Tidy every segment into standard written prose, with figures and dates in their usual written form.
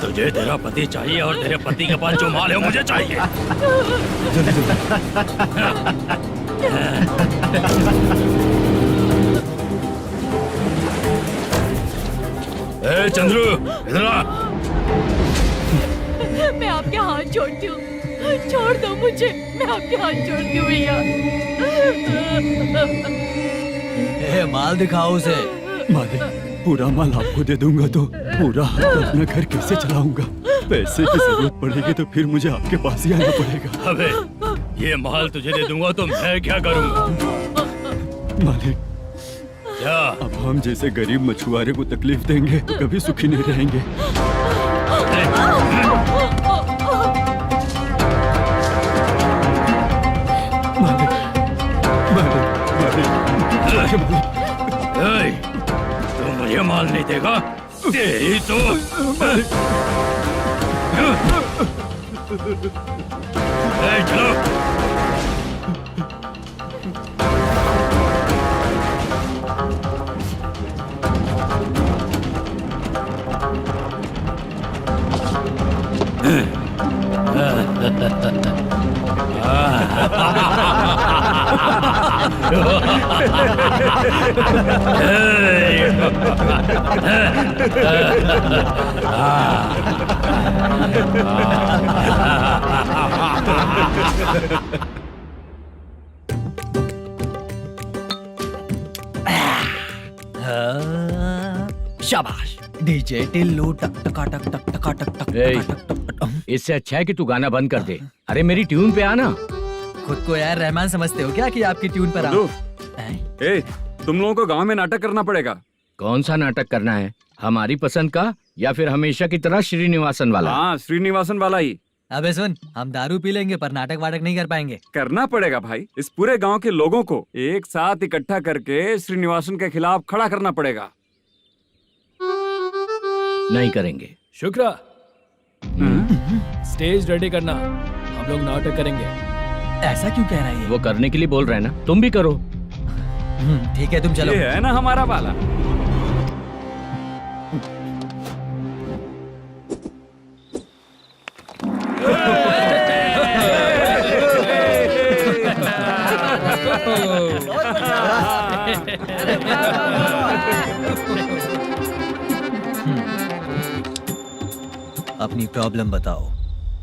तुझे तेरा पति चाहिए और तेरे पति के पास जो माल है मुझे चाहिए। ए चंद्रू, इधर आ। मैं आपके हाथ जोड़ती हूँ, छोड़ दो मुझे, मैं आपके हाथ जोड़ती हूँ भैया। माल दिखाओ उसे। मालिक, पूरा माल आपको दे दूंगा तो पूरा हाथ अपना घर कैसे चलाऊंगा? पैसे की जरूरत पड़ेगी तो फिर मुझे आपके पास ही आना पड़ेगा। अबे, ये माल तुझे दे दूंगा तो मैं क्या करूंगा? मालिक, क्या? अब हम जैसे गरीब मछुआरे को तकलीफ देंगे तो कभी सुखी नहीं रहेंगे। मालिक, मालिक, मालिक, तू मुझे माल नहीं देगा? तेरी तो चलो। शाबाश डीजे टिल्लू टक टका टक टक टका टक टक टक टक। इससे अच्छा है कि तू गाना बंद कर दे। अरे मेरी ट्यून पे आना। खुद को यार रहमान समझते हो क्या कि आपकी ट्यून पर आओ? ए, तुम लोगों को गांव में नाटक करना पड़ेगा। कौन सा नाटक करना है? हमारी पसंद का या फिर हमेशा की तरह श्रीनिवासन वाला? हाँ, श्रीनिवासन वाला ही। अबे सुन, हम दारू पी लेंगे पर नाटक वाटक नहीं कर पाएंगे। करना पड़ेगा भाई। इस पूरे गांव के लोगों को एक साथ इकट्ठा करके श्रीनिवासन के खिलाफ खड़ा करना पड़ेगा। नहीं करेंगे। शुक्रा, स्टेज रेडी करना, हम लोग नाटक करेंगे। ऐसा क्यों कह रहा है ये? वो करने के लिए बोल रहे हैं ना, तुम भी करो। ठीक है, तुम चलो। ये है ना हमारा वाला। अपनी प्रॉब्लम बताओ।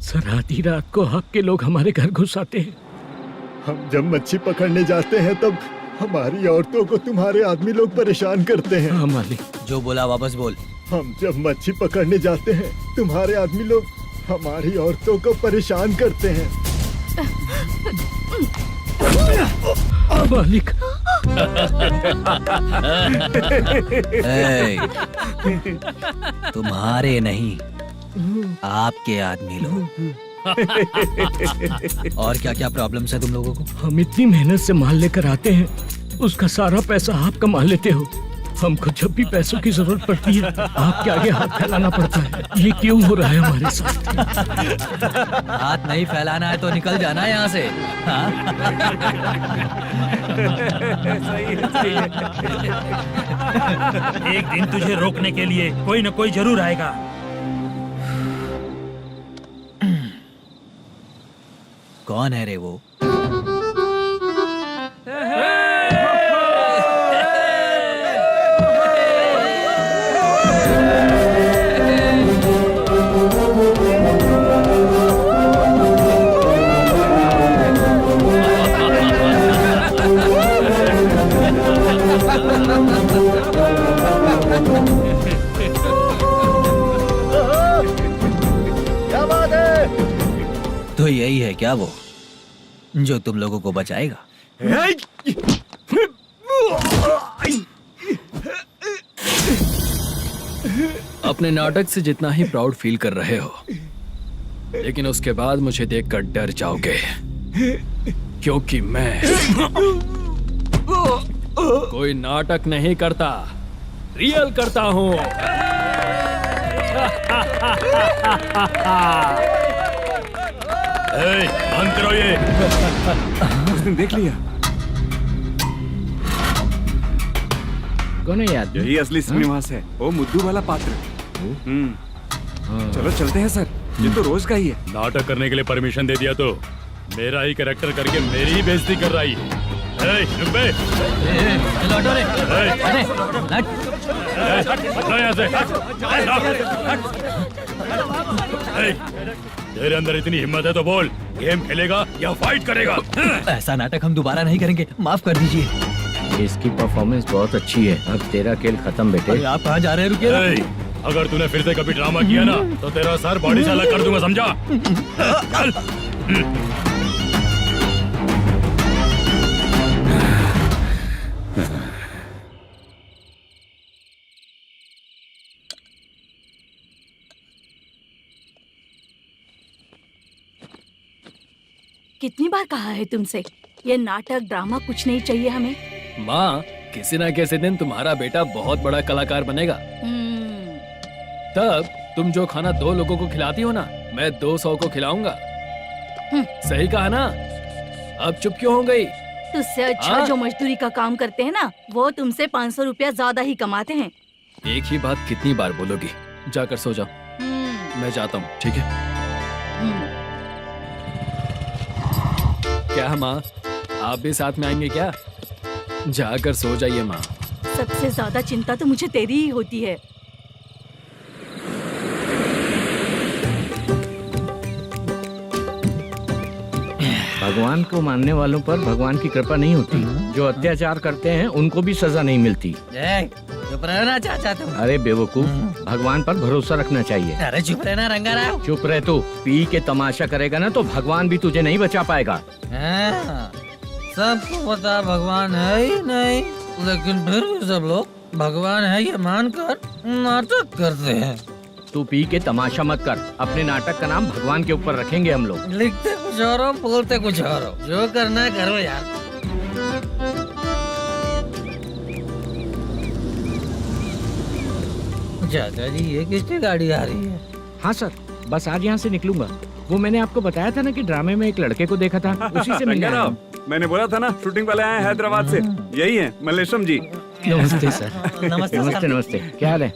सर, आधी रात को आपके लोग हमारे घर घुस आते हैं। हम जब मच्छी पकड़ने जाते हैं तब हमारी औरतों को तुम्हारे आदमी लोग परेशान करते हैं। हाँ मालिक। जो बोला वापस बोल। हम जब मच्छी पकड़ने जाते हैं तुम्हारे आदमी लोग हमारी औरतों को परेशान करते हैं। मालिक। तुम्हारे नहीं, आपके आदमी लोग। और क्या क्या प्रॉब्लम्स है तुम लोगों को? हम इतनी मेहनत से माल लेकर आते हैं, उसका सारा पैसा आप कमा लेते हो। हमको जब भी पैसों की जरूरत पड़ती है आपके आगे हाथ फैलाना पड़ता है। ये क्यों हो रहा है हमारे साथ? हाथ नहीं फैलाना है तो निकल जाना है यहाँ से। हाँ? एक दिन तुझे रोकने के लिए कोई न कोई जरूर आएगा। कौन है रे वो? क्या बात है? तो यही है क्या वो जो तुम लोगों को बचाएगा? अपने नाटक से जितना ही प्राउड फील कर रहे हो, लेकिन उसके बाद मुझे देखकर डर जाओगे, क्योंकि मैं कोई नाटक नहीं करता, रियल करता हूँ। बंद करो ये। उसने देख लिया। कौन है याद? यही असली श्रीनिवास है, वो मुद्दू वाला पात्र। चलो चलते हैं सर, ये तो रोज का ही है। नाटक करने के लिए परमिशन दे दिया तो मेरा ही कैरेक्टर करके मेरी ही बेइज्जती कर रही है। रुक बे। लौटो रे। हटो यहाँ से। तेरे अंदर इतनी हिम्मत है तो बोल, गेम खेलेगा या फाइट करेगा? ऐसा नाटक हम दोबारा नहीं करेंगे, माफ कर दीजिए। इसकी परफॉर्मेंस बहुत अच्छी है। अब तेरा खेल खत्म बेटे। अरे आप कहाँ जा रहे हैं? रुकिए ना। अगर तूने फिर से कभी ड्रामा किया ना तो तेरा सर बॉडी से अलग कर दूंगा, समझा? चल। कितनी बार कहा है तुमसे, ये नाटक ड्रामा कुछ नहीं चाहिए हमें। माँ, किसी ना किसी दिन तुम्हारा बेटा बहुत बड़ा कलाकार बनेगा। तब तुम जो खाना 2 लोगों को खिलाती हो ना, मैं 200 को खिलाऊंगा। सही कहा ना? अब चुप क्यों हो गई? तुझसे अच्छा जो मजदूरी का काम करते हैं ना, वो तुमसे 500 रुपया ज्यादा ही कमाते हैं। एक ही बात कितनी बार बोलोगी? जाकर सो जाओ। मैं जाता हूँ, ठीक है? क्या माँ, आप भी साथ में आएंगे क्या? जाकर सो जाइए माँ। सबसे ज्यादा चिंता तो मुझे तेरी ही होती है। भगवान को मानने वालों पर भगवान की कृपा नहीं होती। जो अत्याचार करते हैं उनको भी सजा नहीं मिलती। चुप रहना चाचा तुम। अरे बेवकूफ, भगवान पर भरोसा रखना चाहिए। अरे चुप रहना रंगा राव। चुप रह तू। पी के तमाशा करेगा ना तो भगवान भी तुझे नहीं बचा पाएगा। सबको पता भगवान है ही नहीं, लेकिन फिर भी सब लोग भगवान है ये मानकर नाटक करते हैं। तू पी के तमाशा मत कर। अपने नाटक का नाम भगवान के ऊपर रखेंगे हम लोग। लिखते कुछ और हो, बोलते कुछ और हो, जो करना है करो यार। चाचा जी, ये किसकी गाड़ी आ रही है? हाँ सर, बस आज यहाँ से निकलूंगा। वो मैंने आपको बताया था ना कि ड्रामे में एक लड़के को देखा था, उसी से मिलने आया हूँ। मैंने बोला था ना, शूटिंग वाले आए हैं हैदराबाद से। यही है मल्लेश्वरम जी। नमस्ते सर। नमस्ते नमस्ते नमस्ते। क्या हाल है?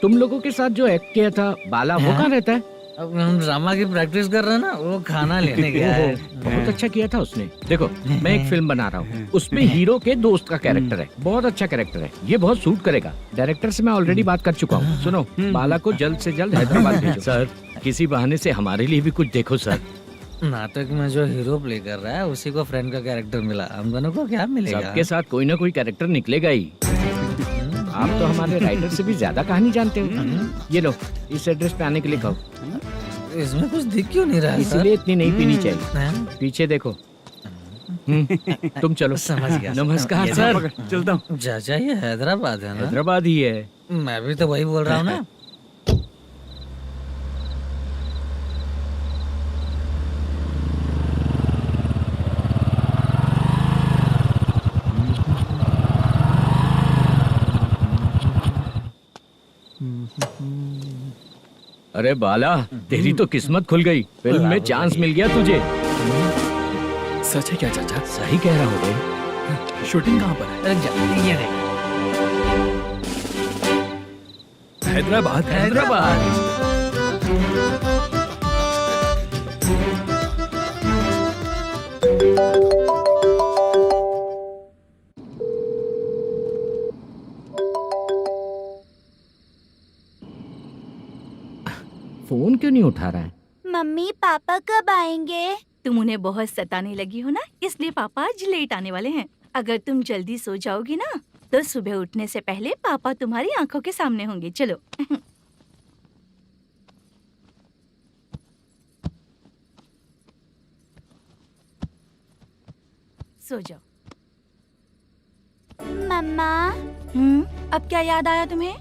तुम लोगों के साथ जो एक्ट किया था बाला, वो कहाँ रहता है? अब हम ड्रामा की प्रैक्टिस कर रहे हैं ना, वो खाना लेने गया है। बहुत अच्छा किया था उसने। देखो, मैं एक फिल्म बना रहा हूँ, उसमें हीरो के दोस्त का कैरेक्टर है। बहुत अच्छा कैरेक्टर है, ये बहुत सूट करेगा। डायरेक्टर से मैं ऑलरेडी बात कर चुका हूँ। सुनो, बाला को जल्द से जल्द हैदराबाद भेजो। सर, किसी बहाने से हमारे लिए भी कुछ देखो सर। नाटक में जो हीरो प्ले कर रहा है उसी को फ्रेंड का कैरेक्टर मिला, हम दोनों को क्या मिलेगा? सबके साथ कोई ना कोई कैरेक्टर निकलेगा ही। आप तो हमारे राइटर से भी ज्यादा कहानी जानते हो। ये लो, इस एड्रेस पे आने के लिए कहो। इसमें कुछ दिख क्यों नहीं रहा? इसलिए इतनी नहीं पीनी चाहिए। पीछे देखो। तुम चलो। समझ गया। नमस्कार सर। चलता हूँ। चाचा, ये हैदराबाद है ना? हैदराबाद ही है। मैं भी तो वही बोल रहा हूँ ना। अरे बाला, तेरी तो किस्मत खुल गई। फिल्म में चांस मिल गया तुझे। सच है क्या चाचा? सही कह रहा हो भाई। शूटिंग कहाँ पर है? ये देख। हैदराबाद। हैदराबाद। फोन क्यों नहीं उठा रहा है? मम्मी पापा कब आएंगे? तुम उन्हें बहुत सताने लगी हो ना, इसलिए पापा आज लेट आने वाले हैं। अगर तुम जल्दी सो जाओगी ना तो सुबह उठने से पहले पापा तुम्हारी आंखों के सामने होंगे। चलो। सो जाओ। मम्मा, अब क्या याद आया तुम्हें?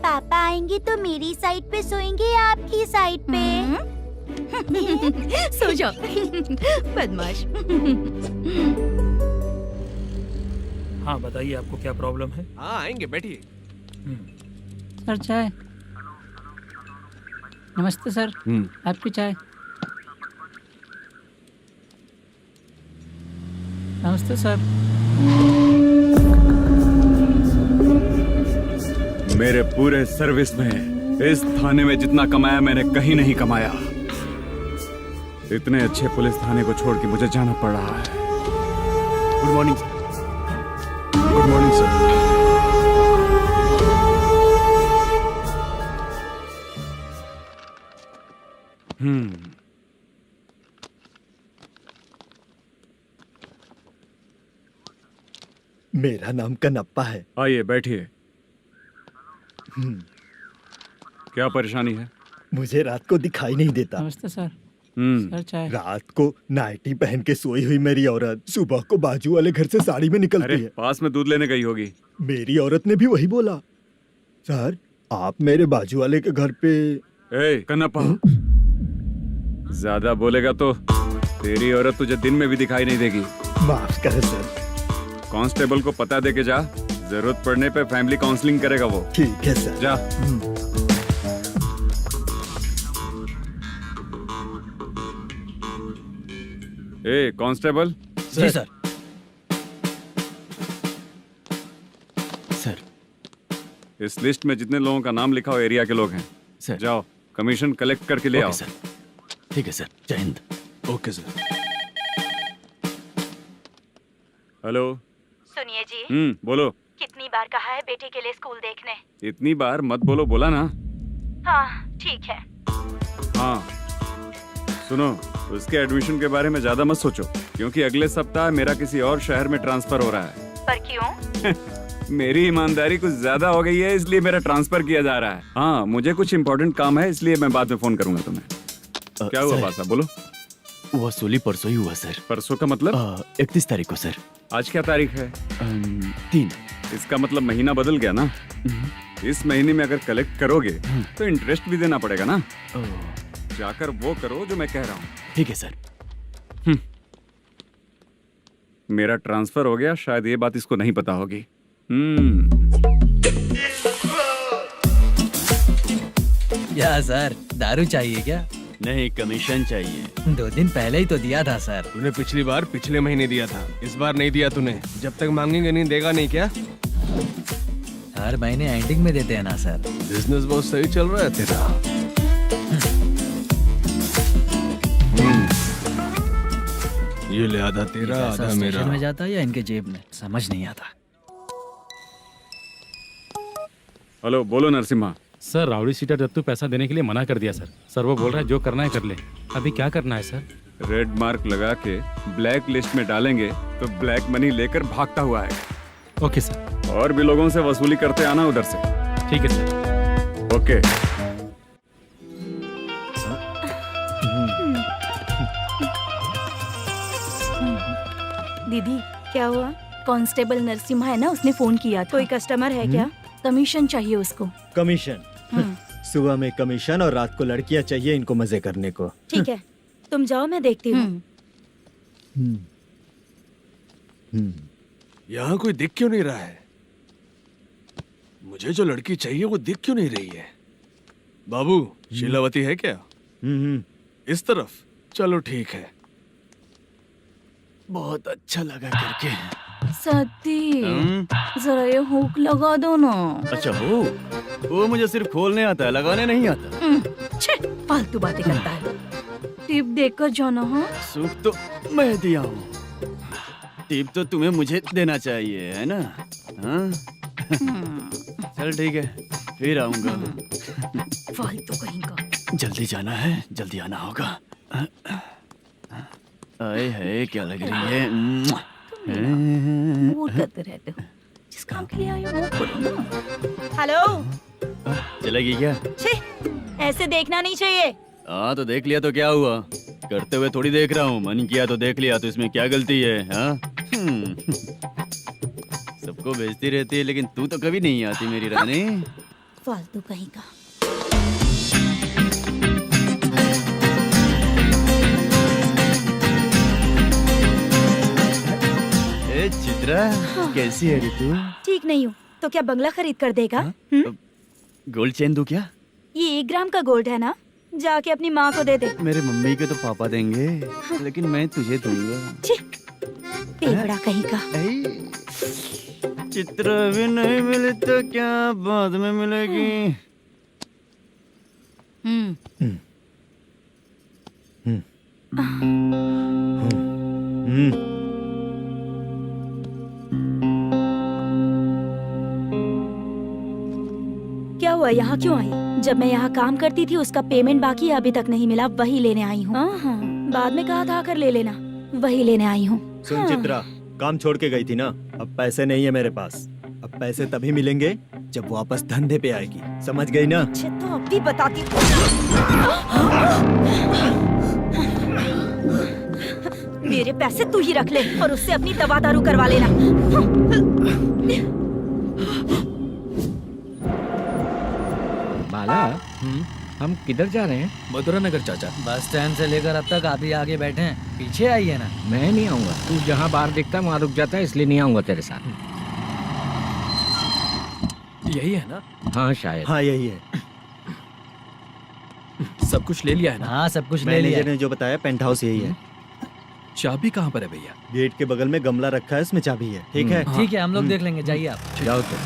पापा आएंगे तो मेरी साइड पे सोएंगे या आपकी साइड पे? सो जाओ। बदमाश। हाँ बताइए, आपको क्या प्रॉब्लम है? हाँ आएंगे, बैठिए। सर चाय। नमस्ते सर, आपकी चाय। नमस्ते सर। मेरे पूरे सर्विस में इस थाने में जितना कमाया मैंने कहीं नहीं कमाया। इतने अच्छे पुलिस थाने को छोड़ के मुझे जाना पड़ रहा है। Good morning sir. Good morning sir. मेरा नाम कनप्पा है। आइए बैठिए। क्या परेशानी है? मुझे रात को दिखाई नहीं देता। नमस्ते सर। सर चाय। रात को नाइटी पहन के सोई हुई मेरी औरत सुबह को बाजू वाले घर से साड़ी में निकलती अरे है। पास में दूध लेने गई होगी। मेरी औरत ने भी वही बोला। सर, आप मेरे बाजू वाले के घर पे। ए कन्नप्पा, ज्यादा बोलेगा तो तेरी औरत तुझे दिन में भी दिखाई नहीं देगी। माफ करें सर। कांस्टेबल को पता दे के जा, जरूरत पड़ने पे फैमिली काउंसलिंग करेगा वो। ठीक है सर। जा। ए कांस्टेबल। जी सर। सर, इस लिस्ट में जितने लोगों का नाम लिखा हो एरिया के लोग हैं। सर। जाओ कमीशन कलेक्ट करके ले आओ। सर। ठीक है सर, जय हिंद। Okay sir. हेलो। सुनिए जी, बोलो। कितनी बार कहा है बेटे के लिए स्कूल देखने? इतनी बार मत बोलो, बोला ना। हाँ ठीक है। हाँ सुनो, उसके एडमिशन के बारे में ज्यादा मत सोचो, क्योंकि अगले सप्ताह मेरा किसी और शहर में ट्रांसफर हो रहा है। पर क्यों? मेरी ईमानदारी कुछ ज्यादा हो गई है, इसलिए मेरा ट्रांसफर किया जा रहा है। हाँ मुझे कुछ इम्पोर्टेंट काम है, इसलिए मैं बाद में फोन करूंगा तुम्हें। क्या हुआ पासा, बोलो। वसूली परसों ही हुआ सर। परसों का मतलब? 31 तारीख को सर। आज क्या तारीख है? 3। इसका मतलब महीना बदल गया ना। इस महीने में अगर कलेक्ट करोगे तो इंटरेस्ट भी देना पड़ेगा ना। जाकर वो करो जो मैं कह रहा हूँ। ठीक है सर। मेरा ट्रांसफर हो गया, शायद ये बात इसको नहीं पता होगी। क्या सर, दारू चाहिए क्या? नहीं, कमीशन चाहिए। 2 दिन पहले ही तो दिया था सर। तूने पिछली बार पिछले महीने दिया था, इस बार नहीं दिया तूने। जब तक मांगेंगे नहीं देगा नहीं क्या? हर महीने एंडिंग में देते हैं ना सर। बिजनेस बहुत सही चल रहा है तेरा। ये ले आधा तेरा, आधा मेरा। में जाता है या इनके जेब में, समझ नहीं आता। हेलो, बोलो Narasimha. Sir rowdy seater Dattu पैसा देने के लिए मना कर दिया सर। सर वो बोल रहा है जो करना है कर ले। अभी क्या करना है सर? रेड मार्क लगा के ब्लैक लिस्ट में डालेंगे तो ब्लैक मनी लेकर भागता हुआ है। Okay sir. और भी लोगों से वसूली करते आना उधर से। ठीक है सर। ओके। दीदी क्या हुआ? कांस्टेबल नरसिम्हा है ना, उसने फोन किया। कोई कस्टमर है क्या? कमीशन चाहिए उसको। कमीशन? सुबह में कमीशन और रात को लड़कियां चाहिए इनको मजे करने को। ठीक है, तुम जाओ, मैं देखती हूँ। यहाँ कोई दिख क्यों नहीं रहा है? मुझे जो लड़की चाहिए वो दिख क्यों नहीं रही है? बाबू, शीलावती है क्या? इस तरफ? चलो ठीक है। बहुत अच्छा लगा करके। सती, जरा ये हुक लगा दो ना। अच्छा वो मुझे सिर्फ खोलने आता है, लगाने नहीं आता। छे, फालतू बातें करता है। टिप देकर जाना। हाँ, सुख तो मैं दिया हूँ, टिप तो तुम्हें मुझे देना चाहिए, है ना? हाँ? चल ठीक है, फिर आऊंगा। फालतू कहीं का। जल्दी जाना है, जल्दी आना होगा। आए है, क्या लग रही है? वो करते रहते हो। जिस काम के लिए आए हो वो करो ना। हेलो, चलेगी क्या? छे, ऐसे देखना नहीं चाहिए। हाँ तो देख लिया तो क्या हुआ? करते हुए थोड़ी देख रहा हूँ, मन किया तो देख लिया, तो इसमें क्या गलती है? हाँ? सबको भेजती रहती है, लेकिन तू तो कभी नहीं आती मेरी रानी। फालतू कहीं का। ए चित्रा, कैसी है रे तू? ठीक नहीं हूँ तो क्या बंगला खरीद कर देगा? गोल्ड चेन दूं क्या? ये 1 ग्राम का गोल्ड है ना? जाके अपनी माँ को दे दे। मेरे मम्मी के तो पापा देंगे, लेकिन मैं तुझे दूंगा। टेबड़ा कहीं का। चित्र भी नहीं मिली तो क्या बाद में मिलेगी। क्या हुआ, यहाँ क्यों आई? जब मैं यहाँ काम करती थी उसका पेमेंट बाकी है, अभी तक नहीं मिला, वही लेने आई हूँ। बाद में कहा था आकर ले लेना, वही लेने आई हूँ। सुन चित्रा, काम छोड़ के गई थी ना, अब पैसे नहीं है मेरे पास। अब पैसे तभी मिलेंगे जब वापस धंधे पे आएगी, समझ गई ना? अच्छा तो अब भी बताती। मेरे पैसे तू ही रख ले और उससे अपनी दवा दारू करवा लेना। बाला, हम किधर जा रहे हैं? मथुरा नगर चाचा। बस स्टैंड से लेकर अब तक आप ही आगे बैठे हैं, पीछे आइए ना। मैं नहीं आऊंगा, तू जहाँ बाहर दिखता है वहाँ रुक जाता है, इसलिए नहीं आऊंगा तेरे साथ। यही है ना? हाँ शायद। हाँ यही है। सब कुछ ले लिया है ना? हाँ सब कुछ ले लिया। मैनेजर ने जो बताया पेंट हाउस यही है। चाबी कहाँ पर है भैया? गेट के बगल में गमला रखा है, उसमें चाबी है। ठीक है? ठीक है, हम लोग देख लेंगे, जाइए आप। जाओ तो।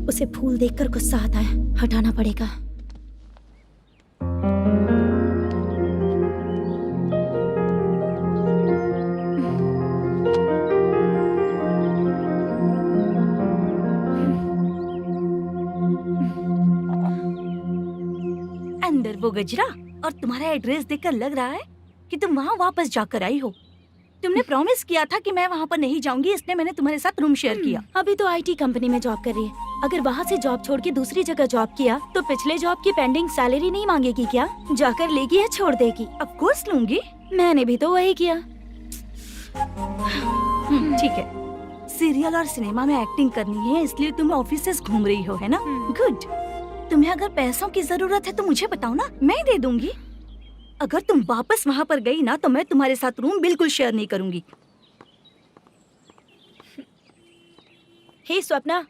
उसे फूल देखकर गुस्सा आता है, हटाना पड़ेगा। अंदर वो गजरा और तुम्हारा एड्रेस देखकर लग रहा है कि तुम वहाँ वापस जाकर आई हो। तुमने प्रॉमिस किया था कि मैं वहाँ पर नहीं जाऊंगी, इसलिए मैंने तुम्हारे साथ रूम शेयर किया। अभी तो आईटी कंपनी में जॉब कर रही है। अगर वहाँ से जॉब छोड़ के दूसरी जगह जॉब किया तो पिछले जॉब की पेंडिंग सैलरी नहीं मांगेगी क्या? जाकर लेगी या छोड़ देगी? ऑफ कोर्स लूंगी। मैंने भी तो वही किया। ठीक है, सीरियल और सिनेमा में एक्टिंग करनी है, इसलिए तुम ऑफिसेस घूम रही हो, है ना? गुड। तुम्हें अगर पैसों की जरूरत है तो मुझे बताओ ना, मैं दे दूंगी। अगर तुम वापस वहाँ पर गई ना तो मैं तुम्हारे साथ रूम बिल्कुल शेयर नहीं करूंगी। हे स्वप्ना,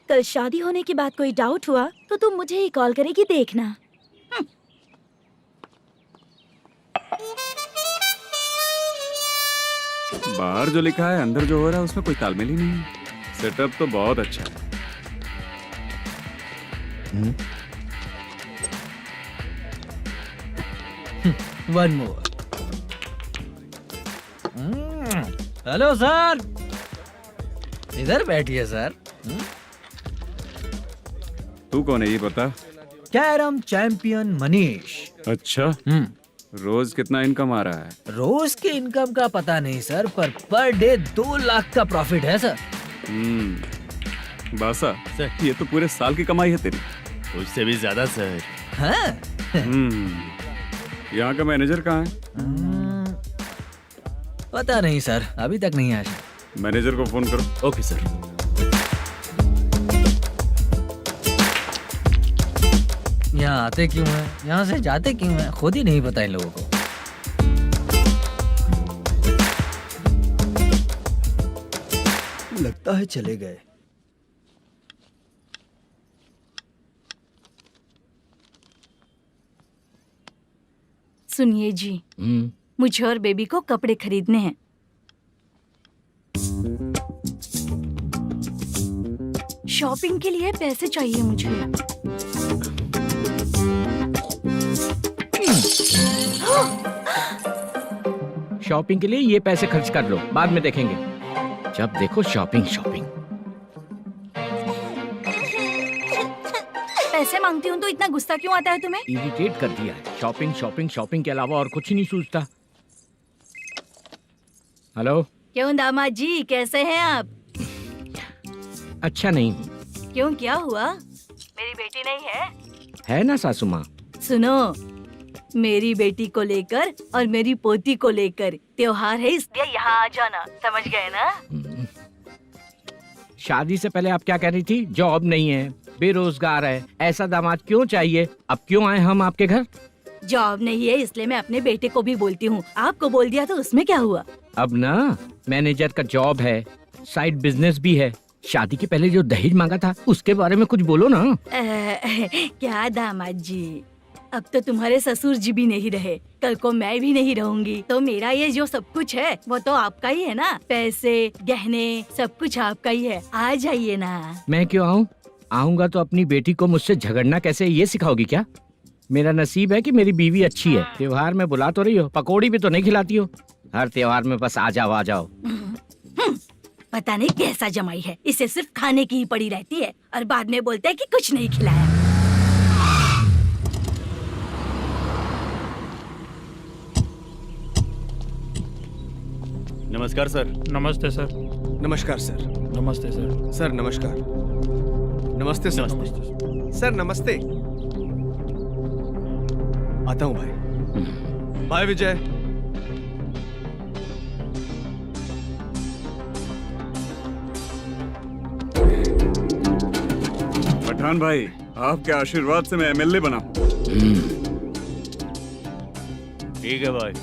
कल शादी होने की बात कोई डाउट हुआ तो तुम मुझे ही कॉल करेगी, देखना। बाहर जो लिखा है अंदर जो हो रहा है उसमें कोई तालमेल ही नहीं है। सेटअप तो बहुत अच्छा है। One more. हेलो सर, इधर बैठिए सर। तू कौन है ये बता? Carrom champion Manish. अच्छा, रोज कितना इनकम आ रहा है? रोज के इनकम का पता नहीं सर, पर डे 2 लाख का प्रॉफिट है सर। बासा, ये तो पूरे साल की कमाई है तेरी। उससे भी ज्यादा सर। हाँ? यहाँ का मैनेजर कहाँ है? पता नहीं सर, अभी तक नहीं आया। मैनेजर को फोन करो। Okay sir. यहाँ आते क्यों हैं, यहाँ से जाते क्यों हैं, खुद ही नहीं पता इन लोगों को। लगता है चले गए। सुनिए जी, मुझे और बेबी को कपड़े खरीदने हैं। शॉपिंग के लिए पैसे चाहिए मुझे। शॉपिंग के लिए ये पैसे खर्च कर लो, बाद में देखेंगे। जब देखो शॉपिंग शॉपिंग। पैसे मांगती हूँ तो इतना गुस्सा क्यों आता है तुम्हें? इरिटेट कर दिया है। शॉपिंग शॉपिंग शॉपिंग के अलावा और कुछ नहीं सूझता। हेलो, क्यों दामाद जी, कैसे हैं आप? अच्छा नहीं। क्यों, क्या हुआ? मेरी बेटी नहीं है? है ना सासू माँ। सुनो, मेरी बेटी को लेकर और मेरी पोती को लेकर त्योहार है, इसलिए यहाँ आ जाना, समझ गए ना? शादी से पहले आप क्या कह रही थी? जॉब नहीं है, बेरोजगार है, ऐसा दामाद क्यों चाहिए? अब क्यों आए हम आपके घर? जॉब नहीं है इसलिए मैं अपने बेटे को भी बोलती हूँ, आपको बोल दिया तो उसमें क्या हुआ? अब ना मैनेजर का जॉब है, साइड बिजनेस भी है। शादी के पहले जो दहेज मांगा था उसके बारे में कुछ बोलो ना। क्या दामाद जी, अब तो तुम्हारे ससुर जी भी नहीं रहे, कल को मैं भी नहीं रहूंगी, तो मेरा ये जो सब कुछ है वो तो आपका ही है ना। पैसे, गहने, सब कुछ आपका ही है। आ जाइए ना। मैं क्यों आऊँ? आऊंगा तो अपनी बेटी को मुझसे झगड़ना कैसे ये सिखाओगी क्या? मेरा नसीब है कि मेरी बीवी अच्छी है। त्योहार में बुला तो रही हो, पकौड़ी भी तो नहीं खिलाती हो। हर त्योहार में बस आ जाओ आ जाओ। पता नहीं कैसा जमाई है, इसे सिर्फ खाने की ही पड़ी रहती है और बाद में बोलते हैं कि कुछ नहीं खिलाया। नमस्कार सर। नमस्ते सर। नमस्कार सर। नमस्ते सर। सर नमस्कार। नमस्ते सर। सर नमस्ते। आता हूँ भाई। बाय विजय। पठान भाई, आपके आशीर्वाद से मैं एमएलए बना हूँ। ठीक है भाई।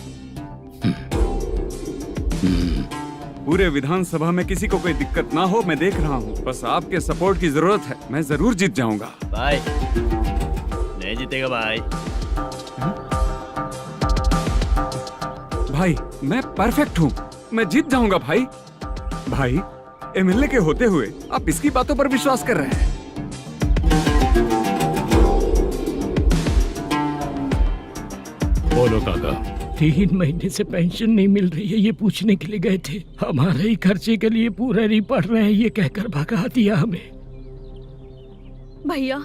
पूरे विधानसभा में किसी को कोई दिक्कत ना हो, मैं देख रहा हूँ। बस आपके सपोर्ट की जरूरत है, मैं जरूर जीत जाऊंगा। भाई नहीं जीतेगा भाई। भाई मैं परफेक्ट हूँ, मैं जीत जाऊंगा भाई। भाई एमएलए के होते हुए आप इसकी बातों पर विश्वास कर रहे हैं। बोलो काका। 3 महीने से पेंशन नहीं मिल रही है, ये पूछने के लिए गए थे। हमारे ही खर्चे के लिए पूरा नहीं पड़ रहे हैं, ये कहकर भगा दिया हमें। भैया,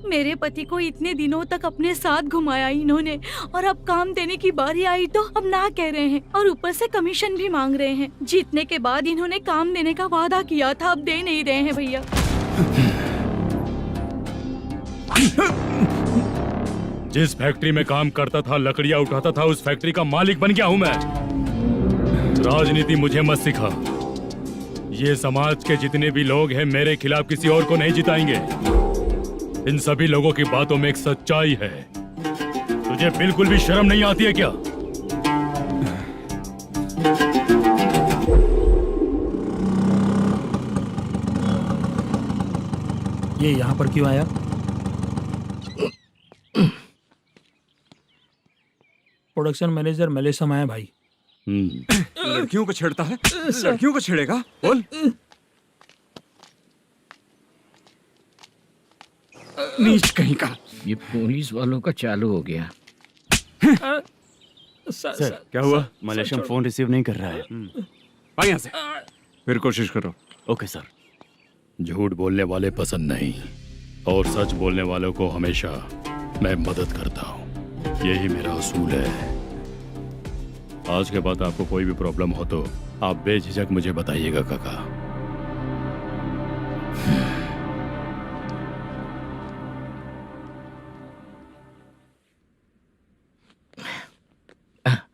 मेरे पति को इतने दिनों तक अपने साथ घुमाया इन्होंने, और अब काम देने की बारी आई तो अब ना कह रहे हैं और ऊपर से कमीशन भी मांग रहे हैं। जीतने के बाद इन्होंने काम देने का वादा किया था, अब दे नहीं रहे हैं भैया। जिस फैक्ट्री में काम करता था, लकड़ियां उठाता था, उस फैक्ट्री का मालिक बन गया हूं मैं। राजनीति मुझे मत सिखा। ये समाज के जितने भी लोग हैं मेरे खिलाफ किसी और को नहीं जिताएंगे। इन सभी लोगों की बातों में एक सच्चाई है। तुझे बिल्कुल भी शर्म नहीं आती है क्या? ये यहाँ पर क्यों आया? प्रोडक्शन मैनेजर मलेशम आया भाई। लड़कियों को छेड़ता है, लड़कियों को छेड़ेगा? बोल। नीच कहीं का। ये पुलिस वालों का चालू हो गया। सर क्या हुआ? मलेशियन फोन रिसीव नहीं कर रहा है। आ यहाँ से। फिर कोशिश करो। Okay sir. झूठ बोलने वाले पसंद नहीं, और सच बोलने वालों को हमेशा मैं मदद करता हूँ। यही मेरा असूल है। आज के बाद आपको कोई भी प्रॉब्लम हो तो आप बेझिझक मुझे बताइएगा काका।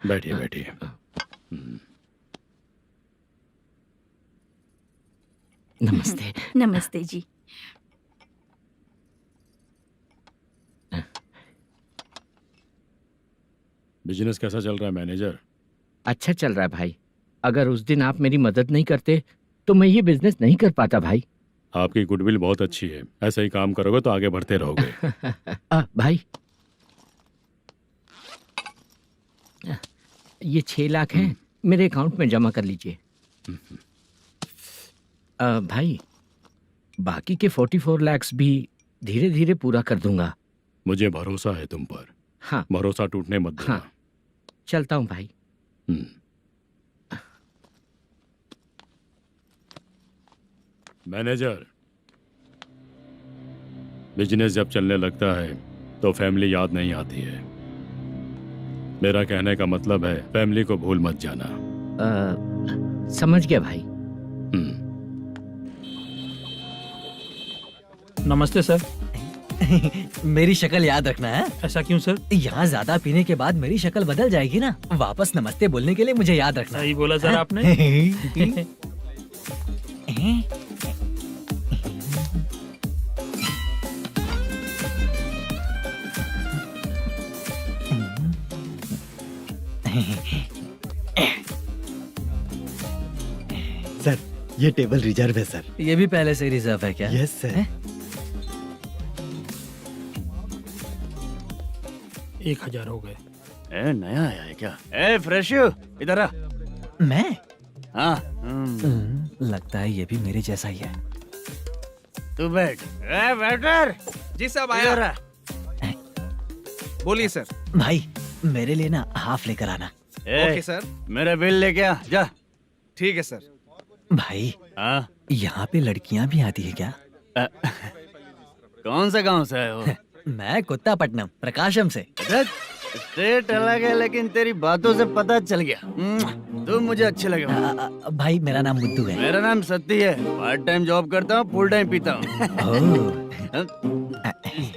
बैठिए बैठिए। नमस्ते। नमस्ते जी। बिजनेस कैसा चल रहा है मैनेजर? अच्छा चल रहा है भाई। अगर उस दिन आप मेरी मदद नहीं करते तो मैं ये बिजनेस नहीं कर पाता भाई। आपकी गुडविल बहुत अच्छी है, ऐसा ही काम करोगे तो आगे बढ़ते रहोगे। भाई ये 6 लाख हैं, मेरे अकाउंट में जमा कर लीजिए। भाई बाकी के 44 लाख भी धीरे धीरे पूरा कर दूंगा। मुझे भरोसा है तुम पर। हाँ। भरोसा टूटने मत देना। हाँ। चलता हूँ भाई। मैनेजर, बिजनेस जब चलने लगता है तो फैमिली याद नहीं आती है। मेरा कहने का मतलब है फैमिली को भूल मत जाना। समझ गया भाई। नमस्ते सर। मेरी शक्ल याद रखना है। ऐसा क्यों सर? यहाँ ज्यादा पीने के बाद मेरी शक्ल बदल जाएगी ना। वापस नमस्ते बोलने के लिए मुझे याद रखना। सही बोला सर आपने। सर ये टेबल रिजर्व है सर। ये भी पहले से रिजर्व है क्या? Yes sir. 1000 हो गए। ए नया आया है क्या? ए फ्रेश इधर आ। मैं? हाँ। लगता है ये भी मेरे जैसा ही है। तू बैठ। ए वेटर। जी साहब इधर आ। बोलिए सर। भाई मेरे लिए ना हाफ लेकर आना। Okay sir. मेरा बिल लेके आ जा। ठीक है सर। भाई हाँ यहाँ पे लड़कियाँ भी आती है क्या? कौन सा गांव से है वो? मैं कुत्तापट्टनम प्रकाशम से। स्टेट अलग है लेकिन तेरी बातों से पता चल गया। तू मुझे अच्छे लगे। भाई मेरा नाम मुद्दू है। मेरा नाम सत्ती है। पार्ट टाइम जॉब करता हूँ, फुल टाइम पीता हूँ। इस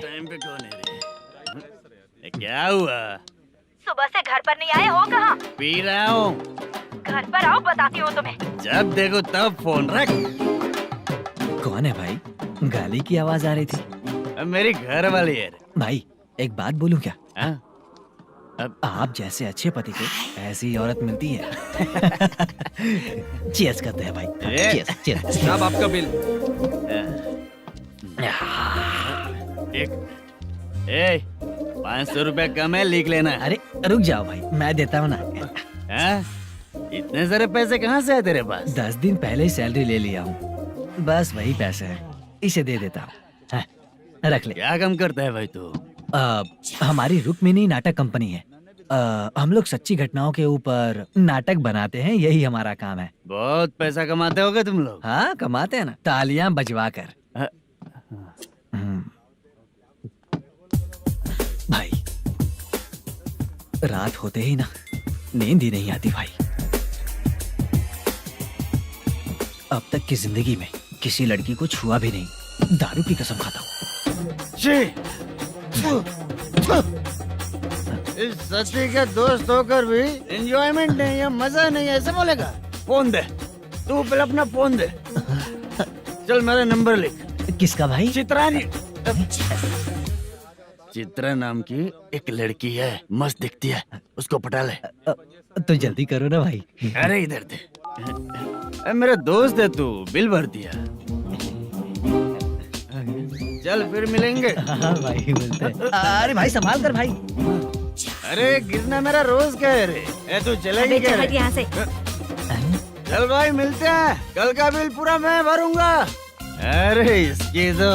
टाइम पे कौन है रे? क्या हुआ? सुबह से घर पर नहीं आए हो? कहाँ? पी रहा हूँ। घर पर आओ, बताती हूँ तुम्हें। जब देखो तब फोन रख। कौन है भाई? गाली की आवाज आ रही थी। मेरी घर वाली है। भाई एक बात बोलूं क्या? अब आप जैसे अच्छे पति को ऐसी औरत मिलती है। चीयर्स करते हैं भाई। Cheers cheers. साहब आपका बिल। एक 500 रुपया कम है, लिख लेना। अरे रुक जाओ भाई, मैं देता हूँ ना। इतने सारे पैसे कहाँ से है तेरे पास? 10 दिन पहले ही सैलरी ले लिया हूँ। बस वही पैसे हैं, इसे दे देता हूँ। रख ले। क्या काम करता है भाई तू? हमारी रुक्मिनी नाटक कंपनी है। हम लोग सच्ची घटनाओं के ऊपर नाटक बनाते हैं, यही हमारा काम है। बहुत पैसा कमाते होगे तुम लोग। हाँ कमाते हैं ना, तालियां बजवा कर। भाई रात होते ही ना नींद ही नहीं आती भाई। अब तक की जिंदगी में किसी लड़की को छुआ भी नहीं, दारू की कसम खाता हूँ। इस सच्ची का दोस्त होकर भी एंजॉयमेंट नहीं है, मजा नहीं है, ऐसे बोलेगा? फोन दे, तू पहले अपना फोन दे। चल मेरा नंबर लिख। किसका भाई? चित्रानी। चित्रा नाम की एक लड़की है, मस्त दिखती है, उसको पटा ले। तो जल्दी करो ना भाई। अरे इधर दे। मेरा दोस्त है तू, बिल भर दिया। चल फिर मिलेंगे। हाँ भाई मिलते हैं। अरे भाई संभाल कर भाई। अरे गिरना मेरा रोज का है रे। तू चलेगी क्या रे? यहाँ से। चल भाई मिलते हैं, कल का बिल पूरा मैं भरूंगा। अरे इसकी तो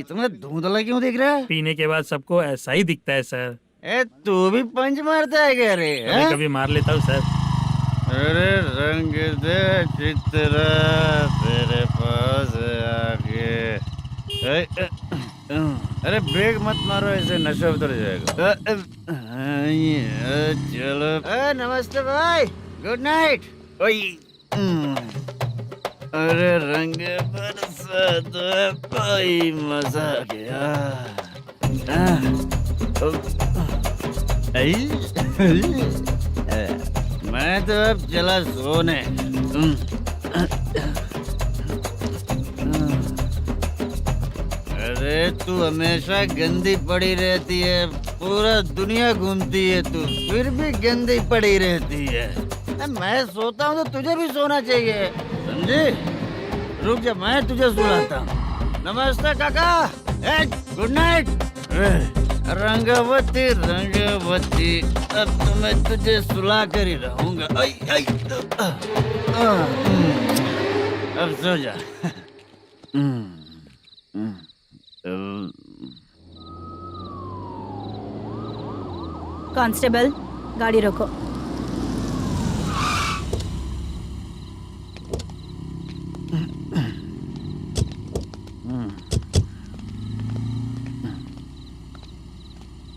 तुम्हें धुंधला क्यों दिख रहा है? पीने के बाद सबको ऐसा ही दिखता है सर। तू भी पंच मारता है क्या रे? कभी कभी मार लेता हूँ सर। अरे रंग दे चित्रा तेरे पास आके। अरे ब्रेक मत मारो, ऐसे नशा उतर जाएगा। चलो। नमस्ते भाई, गुड नाइट। अरे रंग बरसात भाई, मजा आ गया। मैं तो अब चला सोने। अरे तू हमेशा गंदी पड़ी रहती है, पूरा दुनिया घूमती है तू, फिर भी गंदी पड़ी रहती है। मैं सोता हूँ तो तुझे भी सोना चाहिए, समझे? रुक जा, मैं तुझे सुलाता हूँ। नमस्ते काका, गुड नाइट। रंगवती रंगवती, अब तो मैं तुझे सुला कर ही रहूंगा। अब सो जा। कांस्टेबल, गाड़ी रोको।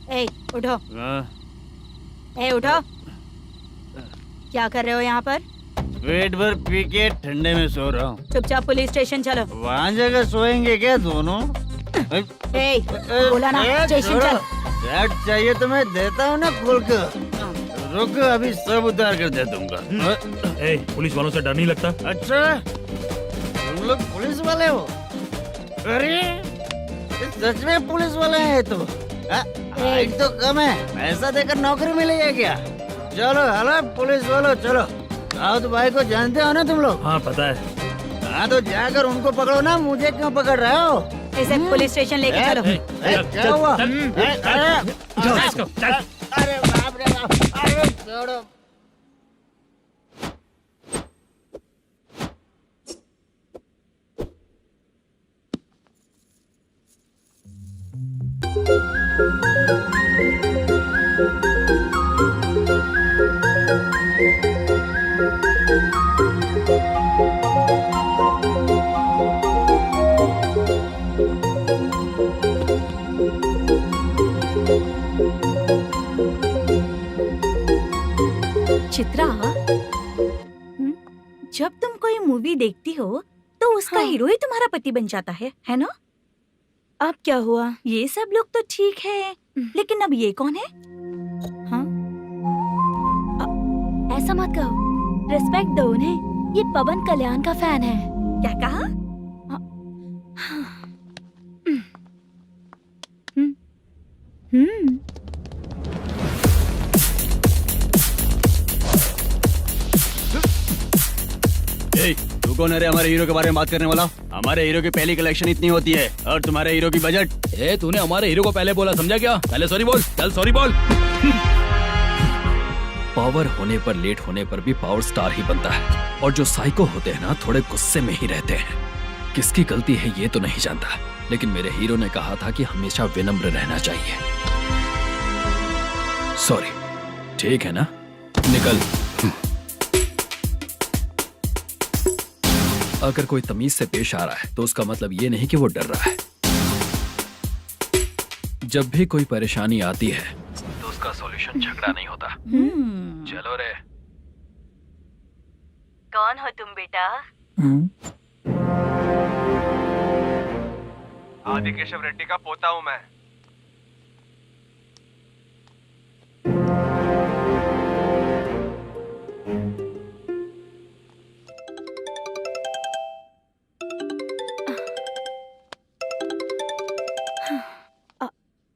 ए, उठो। ए, उठो। क्या कर रहे हो यहाँ पर? पेट भर पी के ठंडे में सो रहा हूँ। चुपचाप पुलिस स्टेशन चलो। वहाँ जगह सोएंगे क्या दोनों? बोला ना, स्टेशन चल। शर्ट चाहिए तो मैं देता हूँ ना खोल कर। रुक, अभी सब उतार कर दे दूंगा। पुलिस वालों से डर नहीं लगता? अच्छा, तुम लोग पुलिस वाले हो? अरे सच में पुलिस वाले हैं तो? हाइट तो कम है, पैसा देकर नौकरी मिलेगी क्या? चलो हेलो पुलिस वालों, चलो। राउत भाई को जानते हो ना तुम लोग? हाँ पता है। हाँ तो जाकर उनको पकड़ो ना, मुझे क्यों पकड़ रहे हो? इसे पुलिस स्टेशन लेके चलो। क्या हुआ? चल। अरे बाप रे बाप, अरे छोड़ो। चित्रा, जब तुम कोई मूवी देखती हो तो उसका हीरो ही तुम्हारा पति बन जाता है ना? अब क्या हुआ? ये सब लोग तो ठीक है, लेकिन अब ये कौन है? हाँ? ऐसा मत कहो, रिस्पेक्ट दो उन्हें। ये पवन कल्याण का फैन है। क्या कहा? तू कौन है रे हमारे हीरो के बारे में बात करने वाला? हमारे हीरो की पहली कलेक्शन इतनी होती है और तुम्हारे हीरो की बजट। तूने हमारे हीरो को पहले बोला, समझा क्या? पहले सॉरी बोल, चल सॉरी बोल। पावर होने पर, लेट होने पर भी पावर स्टार ही बनता है। और जो साइको होते हैं ना, थोड़े गुस्से में ही रहते हैं। किसकी गलती है ये तो नहीं जानता, लेकिन मेरे हीरो ने कहा था कि हमेशा विनम्र रहना चाहिए। सॉरी, ठीक है ना? निकल। अगर कोई तमीज से पेश आ रहा है तो उसका मतलब ये नहीं कि वो डर रहा है। जब भी कोई परेशानी आती है तो उसका सॉल्यूशन झगड़ा नहीं होता। चलो रे। कौन हो तुम बेटा? आदि केशव रेड्डी का पोता हूँ मैं।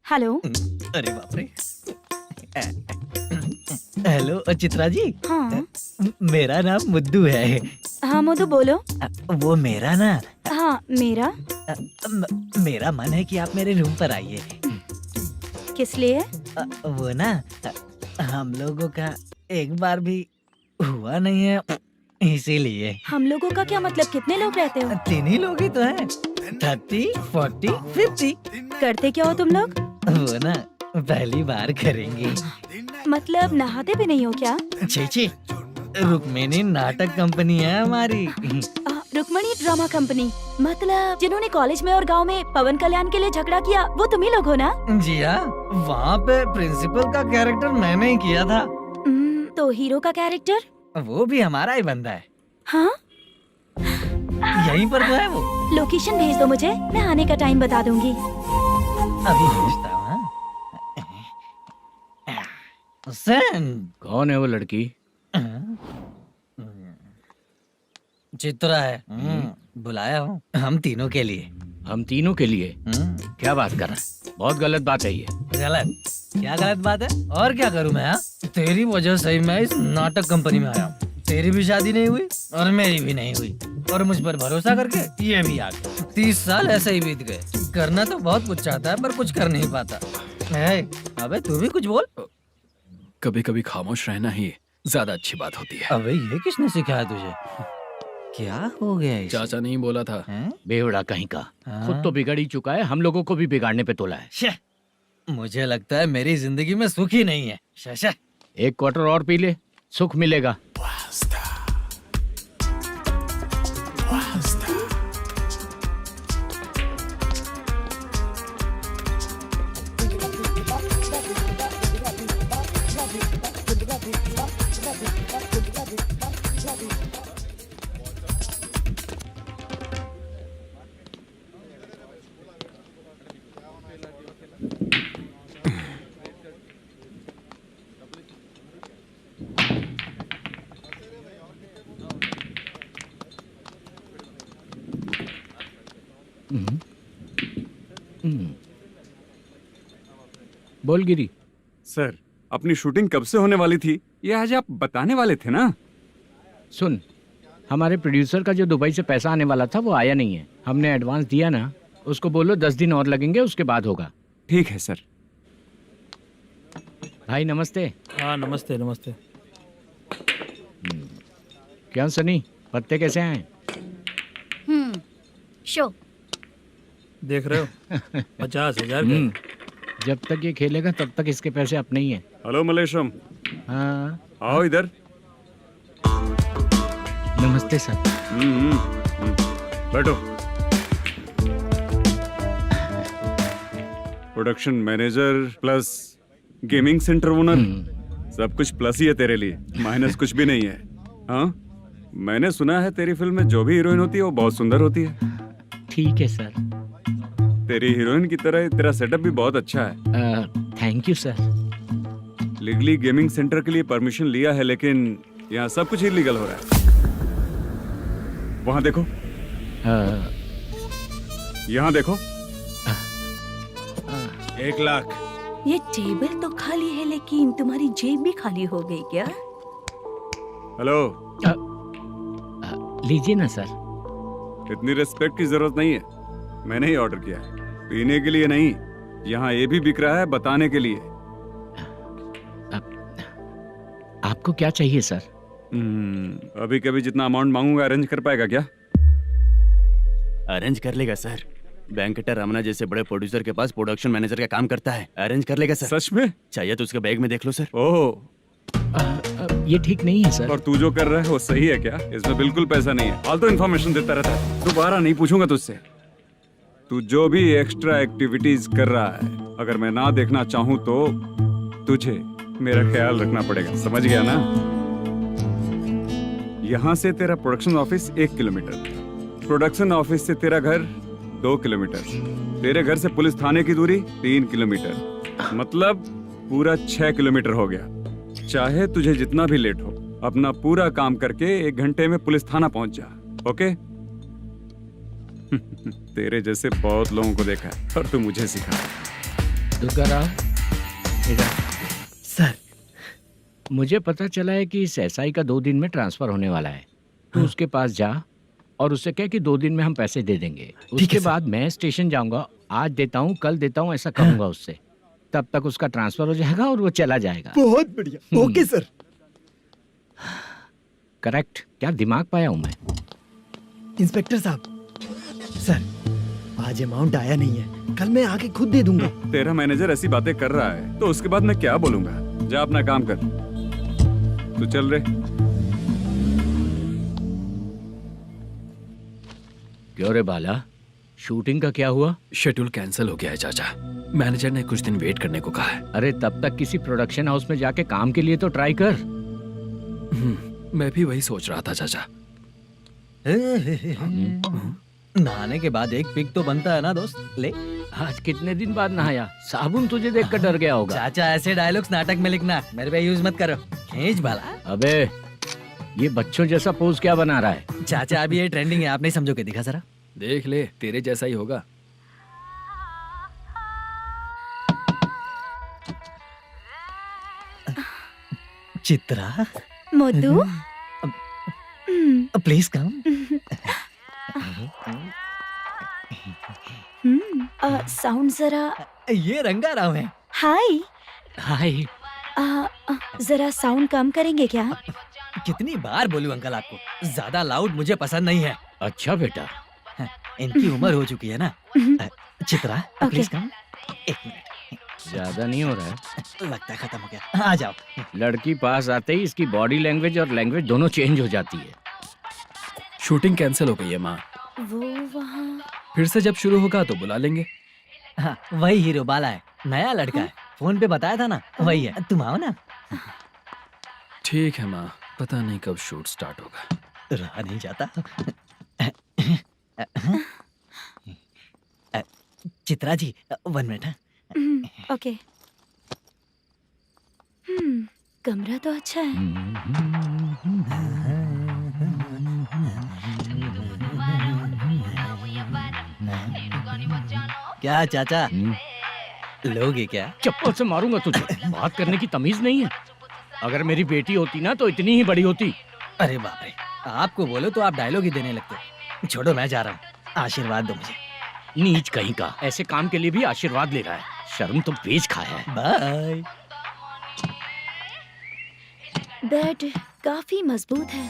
हेलो। अरे बाप रे। हेलो चित्रा जी। हाँ मेरा नाम मुद्दू है। हाँ मधु बोलो। वो मेरा ना। हाँ मेरा। मेरा मन है कि आप मेरे रूम पर आइए। किस लिए? वो ना, हम लोगों का एक बार भी हुआ नहीं है, इसीलिए। हम लोगों का क्या मतलब? कितने लोग रहते हो? 3 ही लोग ही तो हैं। 30, 40, 50। करते क्या हो तुम लोग? वो ना पहली बार करेंगे। मतलब नहाते भी नहीं हो क्या? छी, रुक्मिणी नाटक कंपनी है हमारी। Rukmini drama company? मतलब जिन्होंने कॉलेज में और गांव में पवन कल्याण के लिए झगड़ा किया, वो तुम ही लोग हो ना? जी हाँ, वहाँ पे प्रिंसिपल का कैरेक्टर मैंने ही किया था। तो हीरो का कैरेक्टर? वो भी हमारा ही बंदा है। हाँ? यहीं पर तो है वो। लोकेशन भेज दो मुझे, मैं आने का टाइम बता दूंगी। अभी भेजता हूँ। कौन है वो लड़की? चित्रा है। बुलाया हूँ हम तीनों के लिए। हम तीनों के लिए? क्या बात कर रहा है? बहुत गलत बात है ये। गलत? क्या गलत बात है? और क्या करूँ मैं? तेरी वजह से ही मैं इस नाटक कंपनी में आया हूँ। तेरी भी शादी नहीं हुई और मेरी भी नहीं हुई, और मुझ पर भरोसा करके ये भी आ गया। 30 साल ऐसे ही बीत गए। करना तो बहुत कुछ चाहता है पर कुछ कर नहीं पाता। अबे तू भी कुछ बोल। कभी कभी खामोश रहना ही ज्यादा अच्छी बात होती है। अबे ये किसने सिखाया तुझे? क्या हो गया इसे? चाचा नहीं बोला था। बेवड़ा कहीं का। खुद तो बिगड़ ही चुका है, हम लोगों को भी बिगाड़ने पे तोला है। मुझे लगता है मेरी जिंदगी में सुख ही नहीं है। शशा, 1 क्वार्टर और पी ले, सुख मिलेगा। बोल गिरी। सर, अपनी शूटिंग कब से होने वाली थी ये आज आप बताने वाले थे ना? सुन, हमारे प्रोड्यूसर का जो दुबई से पैसा आने वाला था वो आया नहीं है। हमने एडवांस दिया ना, उसको बोलो 10 दिन और लगेंगे, उसके बाद होगा। ठीक है सर। भाई नमस्ते। हाँ नमस्ते नमस्ते। क्या सनी, पत्ते कैसे आए? शो देख रहे हो 50,000 का। जब तक ये खेलेगा तब तक इसके पैसे अपने ही हैं। हेलो मलेशम। हाँ आओ इधर। नमस्ते सर। बैठो। Production manager plus gaming centre owner, सब कुछ प्लस ही है तेरे लिए, माइनस कुछ भी नहीं है। हाँ, मैंने सुना है तेरी फिल्म में जो भी हीरोइन होती है वो बहुत सुंदर होती है। ठीक है सर। तेरी हीरोइन की तरह तेरा सेटअप भी बहुत अच्छा है। Thank you sir. Legally gaming centre के लिए परमिशन लिया है, लेकिन यहाँ सब कुछ इलीगल हो रहा है। वहाँ देखो, यहाँ देखो। 1 लाख। ये टेबल तो खाली है लेकिन तुम्हारी जेब भी खाली हो गई क्या? हेलो। लीजिए ना सर। इतनी रिस्पेक्ट की जरूरत नहीं है, मैंने ही ऑर्डर किया है, पीने के लिए नहीं। यहाँ ये भी बिक रहा है बताने के लिए। आपको क्या चाहिए सर? अभी कभी जितना अमाउंट मांगूंगा अरेंज कर पाएगा क्या? अरेंज कर लेगा सर। वेंकटर रमना जैसे बड़े प्रोड्यूसर के पास प्रोडक्शन मैनेजर का काम करता है, अरेंज कर लेगा सर। सच में? चाहिए तो उसके बैग में देख लो सर। ओह, ये ठीक नहीं है सर। और तू जो कर रहा है वो सही है क्या? इसमें बिल्कुल पैसा नहीं है, फालतू इन्फॉर्मेशन देता रहता है। दोबारा नहीं पूछूंगा तुझसे। तू जो भी एक्स्ट्रा एक्टिविटीज कर रहा है, अगर मैं ना देखना चाहूँ तो तुझे मेरा ख्याल रखना पड़ेगा, समझ गया ना? यहाँ से तेरा production office 1 kilometre, production office से तेरा घर 2 किलोमीटर, तेरे घर से पुलिस थाने की दूरी 3 किलोमीटर, मतलब पूरा 6 किलोमीटर हो गया। चाहे तुझे जितना भी लेट हो, अपना पूरा काम करके 1 घंटे में पुलिस थाना पहुंच जा, ओके? तेरे जैसे बहुत लोगों को देखा है और तू मुझे सिखा। सर, मुझे पता चला है कि इस एसआई का 2 दिन में ट्रांसफर होने वाला है। तो उसके पास जा और उससे कह कि 2 दिन में हम पैसे दे देंगे। उसके बाद मैं स्टेशन जाऊंगा, आज देता हूँ कल देता हूँ ऐसा कहूंगा उससे। तब तक उसका ट्रांसफर हो जाएगा और वो चला जाएगा। बहुत बढ़िया, ओके सर। करेक्ट। क्या दिमाग पाया हूँ मैं। इंस्पेक्टर साहब, सर आज अमाउंट आया नहीं है, कल मैं आके खुद दे दूंगा। तेरा मैनेजर ऐसी बातें कर रहा है तो उसके बाद मैं क्या बोलूंगा? जा अपना काम कर। तू चल रे। क्यों रे बाला, शूटिंग का क्या हुआ? शेड्यूल कैंसिल हो गया है चाचा। मैनेजर ने कुछ दिन वेट करने को कहा है। अरे तब तक किसी प्रोडक्शन हाउस में जाके काम के लिए तो ट्राई कर। मैं भी वही सोच रहा था चाचा। नहाने के बाद एक पिक तो बनता है ना दोस्त। ले, आज कितने दिन बाद नहाया? साबुन तुझे देखकर डर गया होगा। चाचा ऐसे डायलॉग्स नाटक में लिखना, मेरे पे यूज मत करो। खींच बाला। अबे ये बच्चों जैसा पोज क्या बना रहा है? चाचा अभी ये ट्रेंडिंग है, आप नहीं समझोगे। दिखा जरा। देख ले, तेरे जैसा ही होगा। Chitra, Modu, please come. Sound जरा। ये रंगाराव है। हाय हाय। जरा साउंड कम करेंगे क्या? कितनी बार बोलूं अंकल आपको, ज्यादा लाउड मुझे पसंद नहीं है। अच्छा बेटा, इनकी उम्र हो चुकी है ना। Chitra please come. 1 मिनट। ज्यादा नहीं हो रहा है? लगता है खत्म हो गया। आ जाओ। लड़की पास आते ही इसकी बॉडी लैंग्वेज और लैंग्वेज दोनों चेंज हो जाती है। शूटिंग कैंसिल हो गई है माँ। वो वहाँ। फिर से जब शुरू होगा तो बुला लेंगे। हाँ, वही हीरो बाला है, नया लड़का है। फोन पे बताया था ना, वही है। तुम आओ ना। ठीक है माँ, पता नहीं कब शूट स्टार्ट होगा। रहा नहीं जाता। चित्रा जी 1 मिनट। ओके। कमरा तो अच्छा है। क्या चाचा लोगे क्या? चप्पल से मारूंगा तुझे। बात करने की तमीज नहीं है। अगर मेरी बेटी होती ना तो इतनी ही बड़ी होती। अरे बाप रे, आपको बोलो तो आप डायलॉग ही देने लगते। छोड़ो, मैं जा रहा हूँ, आशीर्वाद दो मुझे। नीच कहीं का, ऐसे काम के लिए भी आशीर्वाद ले रहा है। शर्म तो बेच खाया है। बाय। बेड काफी मजबूत है।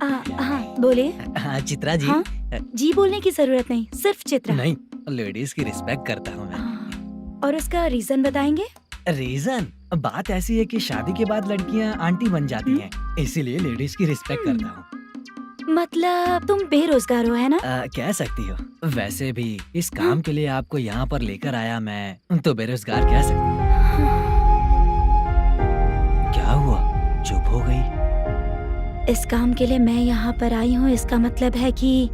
हाँ बोले। हाँ चित्रा जी। हाँ? जी बोलने की जरूरत नहीं, सिर्फ चित्रा। नहीं, लेडीज की रिस्पेक्ट करता हूँ मैं। और उसका रीजन बताएंगे? रीजन बात ऐसी है कि शादी के बाद लड़कियाँ आंटी बन जाती हैं, इसीलिए लेडीज की रिस्पेक्ट करता हूँ। मतलब तुम बेरोजगार हो, है ना? कह सकती हो। वैसे भी इस काम के लिए आपको यहाँ पर लेकर आया मैं, तो बेरोजगार कह सकती हूँ। क्या हुआ, चुप हो गई? इस काम के लिए मैं यहाँ पर आई हूँ, इसका मतलब है कि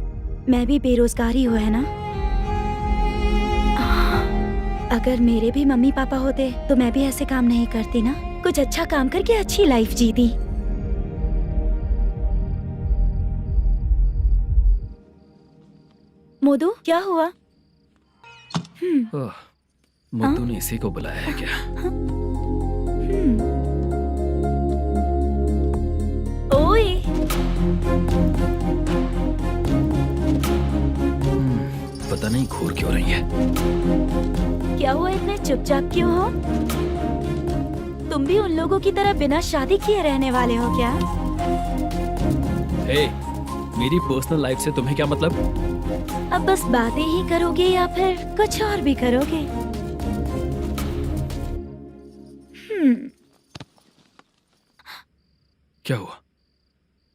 मैं भी बेरोजगार ही हूँ, है ना? अगर मेरे भी मम्मी पापा होते तो मैं भी ऐसे काम नहीं करती ना। कुछ अच्छा काम करके अच्छी लाइफ जीती। मोदू, क्या हुआ? मुद्दू ने इसी को बुलाया है क्या? ओए। पता नहीं घूर क्यों रही है। क्या हुआ, इतने चुपचाप क्यों हो? तुम भी उन लोगों की तरह बिना शादी किए रहने वाले हो क्या? हे, मेरी पर्सनल लाइफ से तुम्हें क्या मतलब? अब बस बातें ही करोगे या फिर कुछ और भी करोगे? क्या हुआ?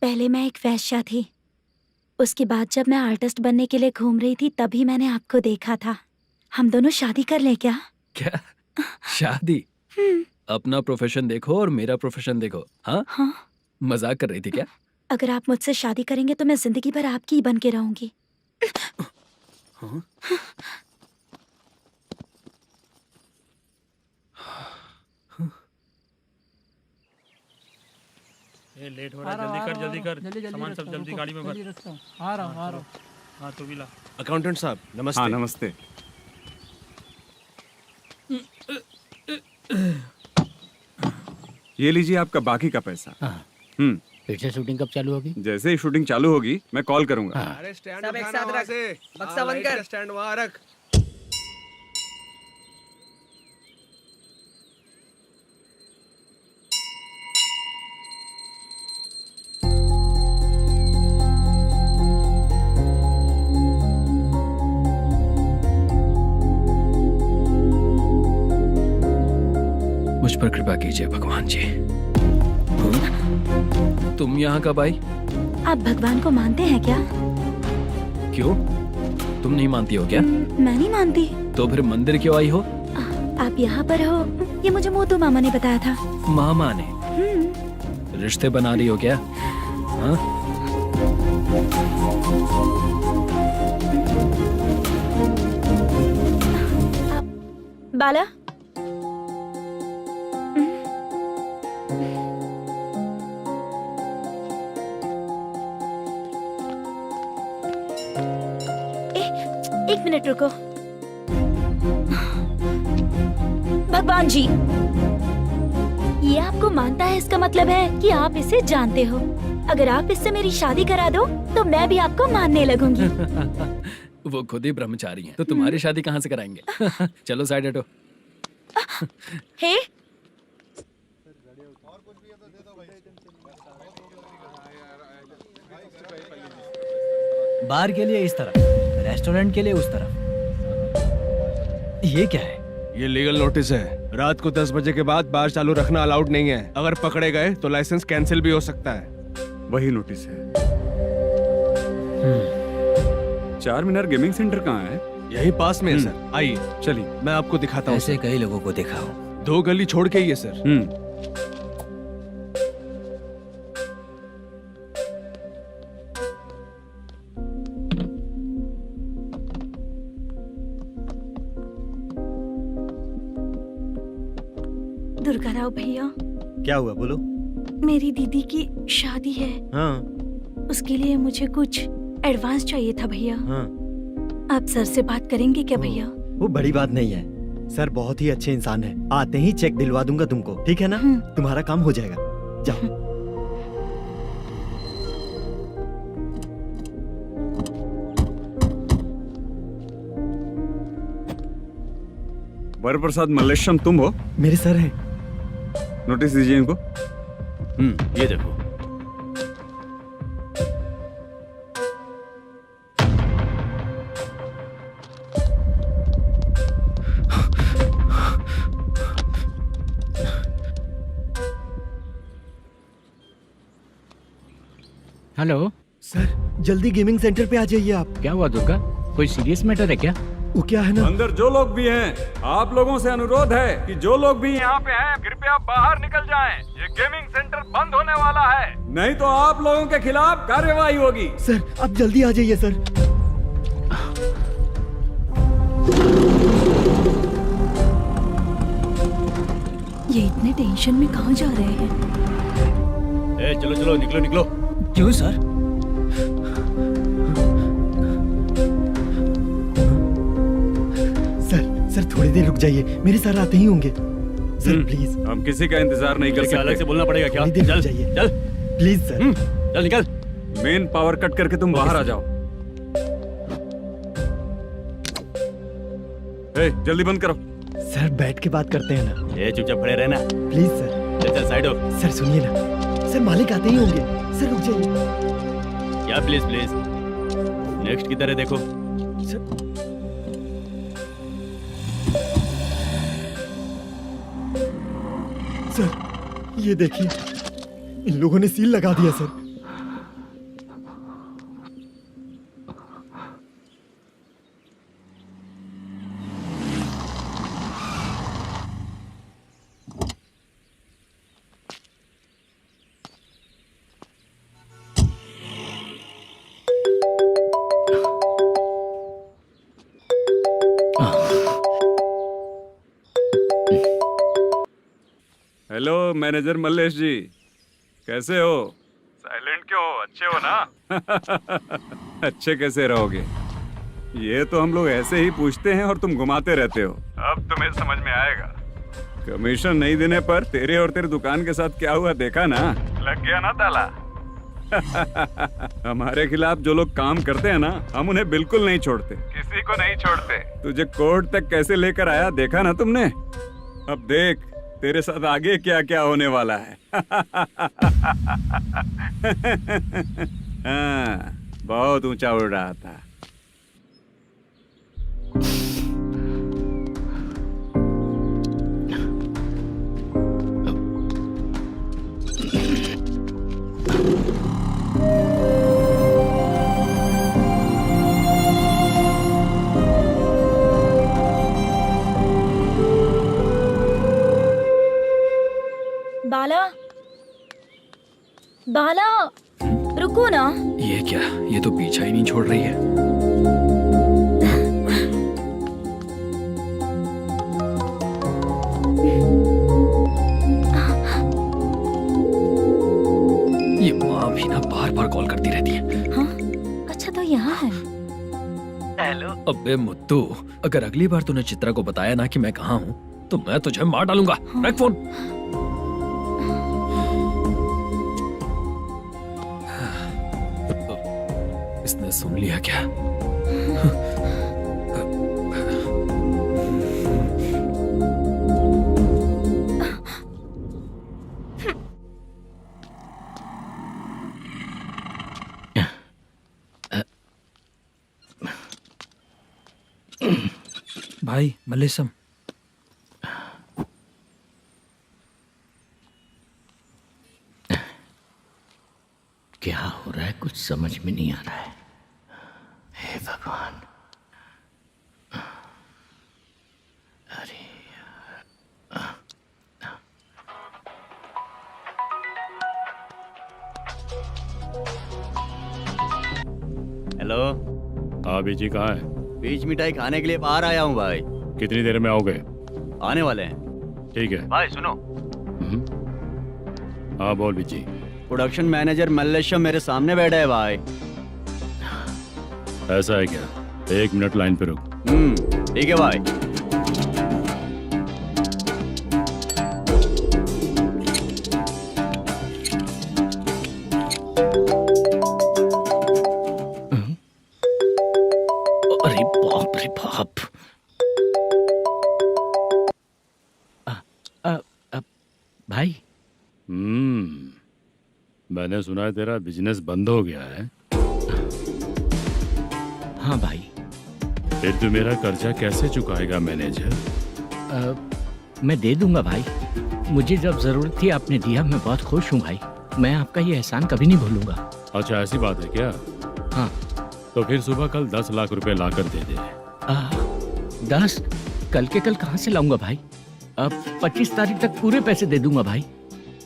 पहले मैं एक वेश्या थी, उसके बाद जब मैं आर्टिस्ट बनने के लिए घूम रही थी तभी मैंने आपको देखा था। हम दोनों शादी कर ले क्या? क्या शादी? अपना प्रोफेशन देखो और मेरा प्रोफेशन देखो। हाँ? हाँ। मजाक कर रही थी क्या? अगर आप मुझसे शादी करेंगे तो मैं जिंदगी भर आपकी ही बन के रहूंगी। हाँ? ये लेट हो रहा है, जल्दी कर। सामान सब जल्दी गाड़ी में भर। आ रहा हूँ। हाँ तो भी ला। अकाउंटेंट साहब नमस्ते। हाँ नमस्ते। ये लीजिए आपका बाकी का पैसा। फिर से शूटिंग कब चालू होगी? जैसे ही शूटिंग चालू होगी मैं कॉल करूंगा। अरे स्टैंड सब एक साथ रख, बक्सा बंद कर। स्टैंड वहाँ रख। मुझ पर कृपा कीजिए भगवान जी। तुम यहाँ कब आई? आप भगवान को मानते हैं क्या? क्यों? तुम नहीं मानती हो क्या? मैं नहीं मानती। तो फिर मंदिर क्यों आई हो? आप यहाँ पर हो ये मुझे मोदू मामा ने बताया था। मामा ने? रिश्ते बना रही हो क्या? हाँ? बाला, एक मिनट रुको। भगवान जी, ये आपको मानता है, इसका मतलब है कि आप इसे जानते हो। अगर आप इससे मेरी शादी करा दो तो मैं भी आपको मानने लगूंगी। वो खुद ही ब्रह्मचारी हैं, तो तुम्हारी शादी कहाँ से कराएंगे? चलो साइड हटो। हे, बार के लिए इस तरफ, रेस्टोरेंट के लिए उस तरफ। ये क्या है? ये लीगल नोटिस है। रात को 10 बजे के बाद बार चालू रखना अलाउड नहीं है। अगर पकड़े गए तो लाइसेंस कैंसिल भी हो सकता है। वही नोटिस है। चार मीनार गेमिंग सेंटर कहाँ है? यही पास में है सर। आइए चलिए मैं आपको दिखाता हूँ। ऐसे कई लोगों को देखा हूँ। 2 गली छोड़ के ही है सर। दुर्गा राव भैया, क्या हुआ बोलो। मेरी दीदी की शादी है। हाँ उसके लिए मुझे कुछ एडवांस चाहिए था भैया। हाँ। आप सर से बात करेंगे क्या भैया? वो बड़ी बात नहीं है, सर बहुत ही अच्छे इंसान है। आते ही चेक दिलवा दूंगा तुमको, ठीक है ना? तुम्हारा काम हो जाएगा, जाओ। वरप्रसाद मल्लेश्वरम तुम हो? मेरे सर हैं। नोटिस दीजिए इनको। ये देखो। हेलो सर, जल्दी गेमिंग सेंटर पे आ जाइए आप। क्या हुआ दुर्गा? कोई सीरियस मैटर है क्या? वो क्या है ना, अंदर जो लोग भी हैं, आप लोगों से अनुरोध है कि जो लोग भी यहाँ पे हैं, कृपया बाहर निकल जाएं। ये गेमिंग सेंटर बंद होने वाला है, नहीं तो आप लोगों के खिलाफ कार्यवाही होगी। सर आप जल्दी आ जाइए सर। ये इतने टेंशन में कहाँ जा रहे हैं? चलो चलो निकलो निकलो। क्यों सर? सर थोड़ी देर रुक जाइए, मेरे सर आते ही होंगे। Sir please. हम किसी का इंतजार नहीं कर सकते। अलग से बोलना पड़ेगा क्या? थोड़ी देर चल रुक जाइए चल प्लीज सर। चल निकल। मेन पावर कट करके तुम बाहर आ जाओ। जल्दी बंद करो। सर बैठ के बात करते हैं ना। ये चुपचाप खड़े रहना। Please sir. चल चल साइड हो। सर सुनिए ना, सर मालिक आते ही होंगे। सर रुक जाइए। क्या प्लीज प्लीज? नेक्स्ट किधर है देखो। सर ये देखिए, इन लोगों ने सील लगा दिया सर। हेलो मैनेजर मल्लेश जी, कैसे हो? साइलेंट क्यों हो? अच्छे हो ना? अच्छे कैसे रहोगे? ये तो हम लोग ऐसे ही पूछते हैं और तुम घुमाते रहते हो। अब तुम्हें समझ में आएगा। कमीशन नहीं देने पर तेरे और तेरी दुकान के साथ क्या हुआ देखा ना? लग गया ना ताला। हमारे खिलाफ जो लोग काम करते हैं ना, हम उन्हें बिल्कुल नहीं छोड़ते, किसी को नहीं छोड़ते। तुझे कोर्ट तक कैसे लेकर आया देखा ना तुमने? अब देख तेरे साथ आगे क्या क्या होने वाला है। हाँ, बहुत ऊंचा उड़ रहा था। बाला, बाला, रुको ना। ये क्या? ये तो पीछा ही नहीं छोड़ रही है। ये माँ भी ना बार बार कॉल करती रहती है। हाँ? अच्छा तो यहाँ है। हेलो। अबे मुत्तू, अगर अगली बार तूने चित्रा को बताया ना कि मैं कहाँ हूँ, तो मैं तुझे मार डालूंगा। रख फोन। इसने सुन लिया क्या? भाई मल्लेशम, क्या हो रहा है? कुछ समझ में नहीं आ रहा है। हे भगवान। अरे हेलो। हाँ बीजी कहाँ है? बीच मिठाई खाने के लिए बाहर आया हूँ भाई। कितनी देर में आओगे? आने वाले हैं। ठीक है भाई सुनो। हाँ बोल बीजी। प्रोडक्शन मैनेजर मल्लेश्वरम मेरे सामने बैठा है भाई। ऐसा है क्या? 1 मिनट लाइन पे रुक। ठीक है भाई। अरे बाप रे बाप। भाई। मैंने सुना है तेरा बिजनेस बंद हो गया है। हाँ भाई। फिर तू मेरा कर्जा कैसे चुकाएगा मैनेजर? मैं दे दूंगा भाई। मुझे जब जरूरत थी आपने दिया, मैं बहुत खुश हूँ भाई। मैं आपका ये एहसान कभी नहीं भूलूंगा। अच्छा ऐसी बात है क्या? हाँ। तो फिर सुबह कल 10 लाख रुपए लाकर दे दे। 10? कल के कल कहाँ से लाऊंगा भाई? अब 25 तारीख तक पूरे पैसे दे दूंगा भाई।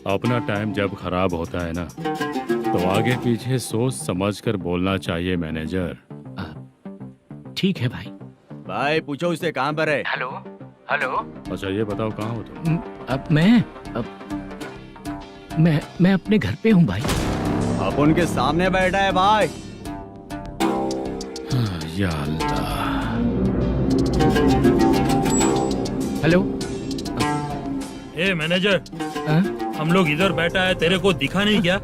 अपना टाइम जब खराब होता है ना, तो आगे पीछे सोच समझ कर बोलना चाहिए मैनेजर। ठीक है भाई। भाई पूछो उससे कहाँ पर है? Hello hello. अच्छा ये बताओ कहाँ हो तुम? अब मैं अपने घर पे हूँ भाई। अब उनके सामने बैठा है भाई। या अल्लाह। हेलो। ए मैनेजर, हम लोग इधर बैठा है, तेरे को दिखा नहीं क्या?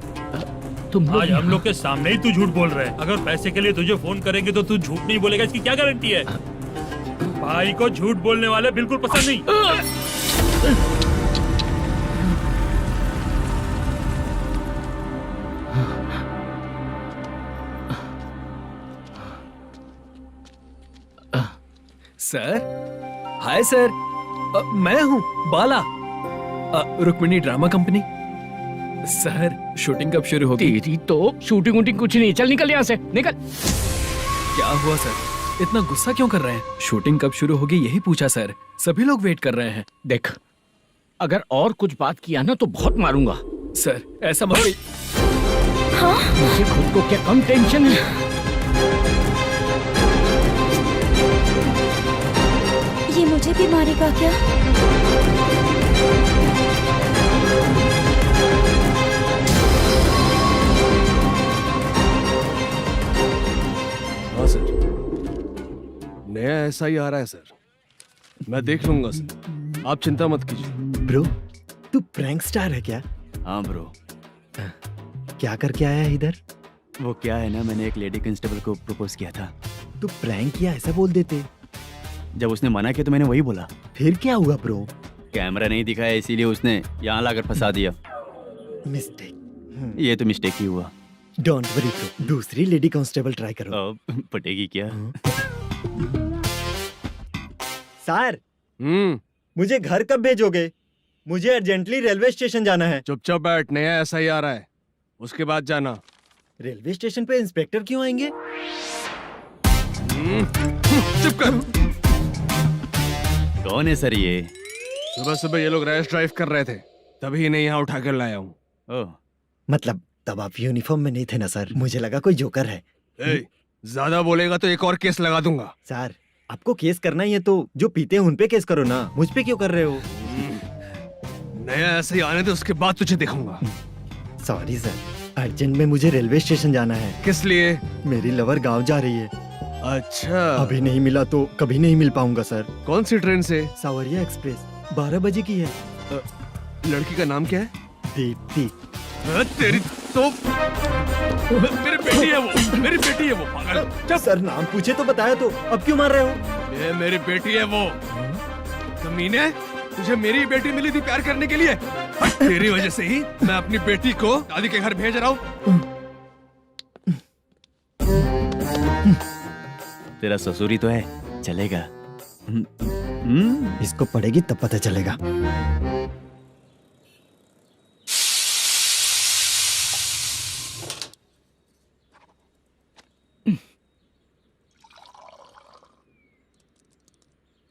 तुम आज हम लोग के सामने ही तू झूठ बोल रहा है। अगर पैसे के लिए तुझे फोन करेंगे तो तू झूठ नहीं बोलेगा, इसकी क्या गारंटी है? भाई को झूठ बोलने वाले बिल्कुल पसंद नहीं। सर, हाय सर, मैं हूँ Bala, Rukmini drama company. Sir, shooting कब शुरू होगी? तेरी तो शूटिंग वूटिंग कुछ नहीं। चल निकल यहाँ से, निकल। क्या हुआ सर? इतना गुस्सा क्यों कर रहे हैं? शूटिंग कब शुरू होगी यही पूछा सर। सभी लोग वेट कर रहे हैं। देख, अगर और कुछ बात किया ना तो बहुत मारूंगा। सर ऐसा मत। हाँ? मुझे खुद को क्या कम टेंशन है? ये मुझे भी मारेगा क्या? हाँ सर, नया ऐसा ही आ रहा है सर। मैं देख लूंगा सर, आप चिंता मत कीजिए। ब्रो, तू प्रैंक स्टार है क्या? हाँ ब्रो। क्या करके आया है इधर? वो क्या है ना, मैंने एक लेडी कांस्टेबल को प्रपोज किया था। तू प्रैंक किया ऐसा बोल देते। जब उसने मना किया तो मैंने वही बोला। फिर क्या हुआ ब्रो? कैमरा नहीं दिखाया इसीलिए उसने यहाँ लाकर फंसा दिया। मिस्टेक। ये तो मिस्टेक ही हुआ। डोंट वरी ब्रो, दूसरी लेडी कांस्टेबल ट्राई करो। पटेगी क्या? सर, मुझे घर कब भेजोगे? मुझे अर्जेंटली रेलवे स्टेशन जाना है। चुपचाप बैठ, नया ऐसा ही आ रहा है, उसके बाद जाना। रेलवे स्टेशन पे इंस्पेक्टर क्यों आएंगे? चुप कर। कौन है सर ये? सुबह सुबह ये लोग रैश ड्राइव कर रहे थे, तभी इन्हें यहाँ उठा कर लाया हूँ। मतलब तब आप यूनिफॉर्म में नहीं थे ना सर, मुझे लगा कोई जोकर है। ज्यादा बोलेगा तो एक और केस लगा दूंगा। सर, आपको केस करना ही है तो जो पीते हैं उन पे केस करो ना, मुझ पे क्यों कर रहे हो? नया ऐसे ही आने दे, उसके बाद तुझे दिखाऊंगा। सॉरी सर, अर्जेंट में मुझे रेलवे स्टेशन जाना है। किस लिए? मेरी लवर गांव जा रही है। अच्छा, अभी नहीं मिला तो कभी नहीं मिल पाऊंगा सर। कौन सी ट्रेन से? सावरिया एक्सप्रेस, 12 बजे की है। लड़की का नाम क्या है? दीप्ति। तेरी तो मेरी बेटी है वो, मेरी बेटी है वो, पागल। सर नाम पूछे तो बताया तो, अब क्यों मार रहे हो? ये मेरी बेटी है वो। कमीने, तुझे मेरी बेटी मिली थी प्यार करने के लिए। तेरी वजह से ही मैं अपनी बेटी को दादी के घर भेज रहा हूँ। तेरा ससुरी तो है, चलेगा। इसको पड़ेगी तब पता चलेगा।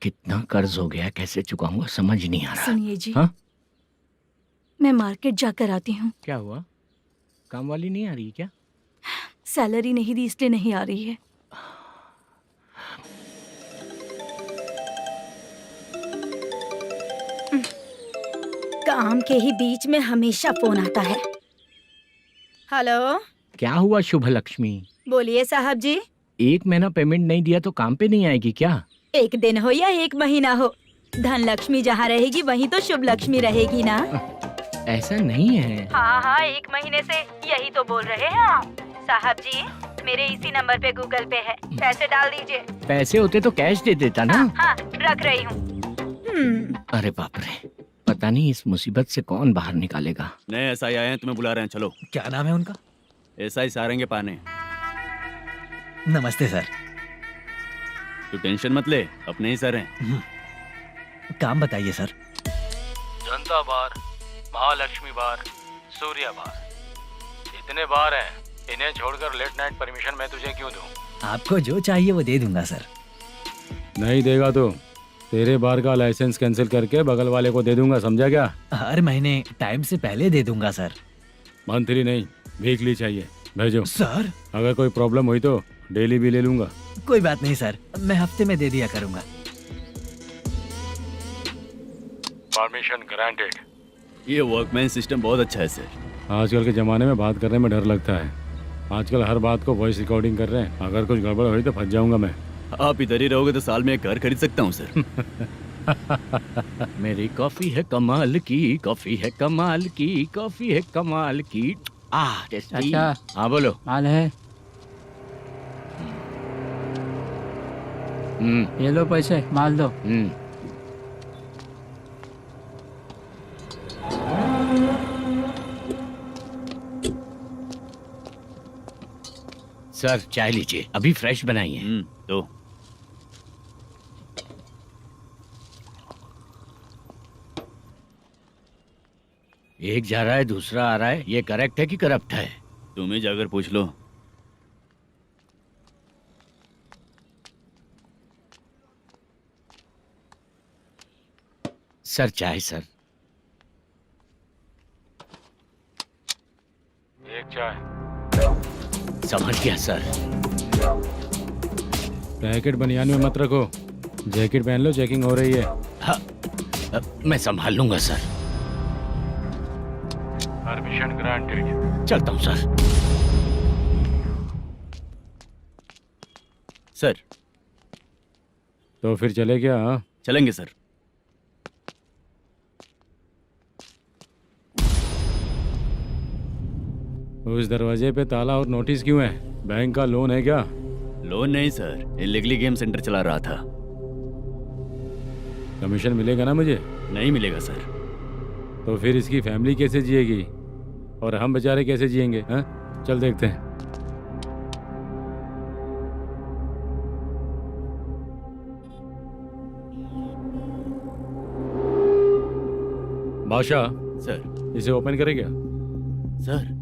कितना कर्ज हो गया, कैसे चुकाऊंगा समझ नहीं आ रहा। सुनिए जी, हाँ? मैं मार्केट जाकर आती हूँ। क्या हुआ? काम वाली नहीं आ रही क्या? सैलरी नहीं दी इसलिए नहीं आ रही है। काम के ही बीच में हमेशा फोन आता है। हेलो, क्या हुआ शुभ लक्ष्मी? बोलिए साहब जी। एक महीना पेमेंट नहीं दिया तो काम पे नहीं आएगी क्या? एक दिन हो या एक महीना हो, धन लक्ष्मी जहाँ रहेगी वहीं तो शुभ लक्ष्मी रहेगी ना। ऐसा नहीं है। हाँ हाँ, एक महीने से यही तो बोल रहे हैं आप। साहब जी, मेरे इसी नंबर पे गूगल पे है, पैसे डाल दीजिए। पैसे होते तो कैश दे देता ना। हाँ, रख रही हूँ। अरे बाप रे, पता नहीं इस मुसीबत से कौन बाहर निकालेगा। नए एसआई आए हैं, तुम्हें बुला रहे हैं, चलो। क्या नाम है उनका? एसआई सारंगे पाने। नमस्ते सर। तू टेंशन मत ले, अपने ही सर हैं। काम बताइए सर। जनता बार, महालक्ष्मी बार, सूर्या बार, इतने बार हैं। इन्हें छोड़कर लेट नाइट परमिशन मैं तुझे क्यों दूं? आपको जो चाहिए वो दे दूंगा सर। नहीं देगा तो तेरे बार का लाइसेंस कैंसिल करके बगल वाले को दे दूंगा, समझा क्या? हर महीने टाइम से पहले दे दूंगा सर। मंथली नहीं, वीकली चाहिए, भेजो। सर अगर कोई प्रॉब्लम हुई तो डेली भी ले लूंगा। कोई बात नहीं सर, मैं हफ्ते में दे दिया करूंगा। Permission granted. ये वर्कमैन सिस्टम बहुत अच्छा है सर। आजकल के जमाने में बात करने में डर लगता है। आजकल हर बात को वॉइस रिकॉर्डिंग कर रहे हैं। अगर कुछ गड़बड़ हुई तो फंस जाऊंगा मैं। आप इधर ही रहोगे तो साल में एक घर खरीद सकता हूँ सर। मेरी कॉफी है कमाल की, कॉफी है कमाल की, कॉफी है कमाल की। टेस्टी। अच्छा। हाँ बोलो। माल है, ये लो पैसे, माल दो। सर चाय लीजिए, अभी फ्रेश बनाई है। तो एक जा रहा है दूसरा आ रहा है, ये करेक्ट है कि करप्ट है? तुम ही जाकर पूछ लो। सर चाय सर। एक चाय। समझ गया सर। पैकेट बनियान में मत रखो, जैकेट पहन लो, चेकिंग हो रही है। हाँ, मैं संभाल लूंगा सर। Permission granted. चलता हूँ सर। सर तो फिर चले क्या? हाँ? चलेंगे सर। उस दरवाजे पे ताला और नोटिस क्यों है? बैंक का लोन है क्या? लोन नहीं सर, इलीगली गेम सेंटर चला रहा था। कमीशन मिलेगा ना मुझे? नहीं मिलेगा सर। तो फिर इसकी फैमिली कैसे जिएगी और हम बेचारे कैसे जिएंगे? हाँ, चल देखते हैं। बादशाह सर। इसे ओपन करे क्या? सर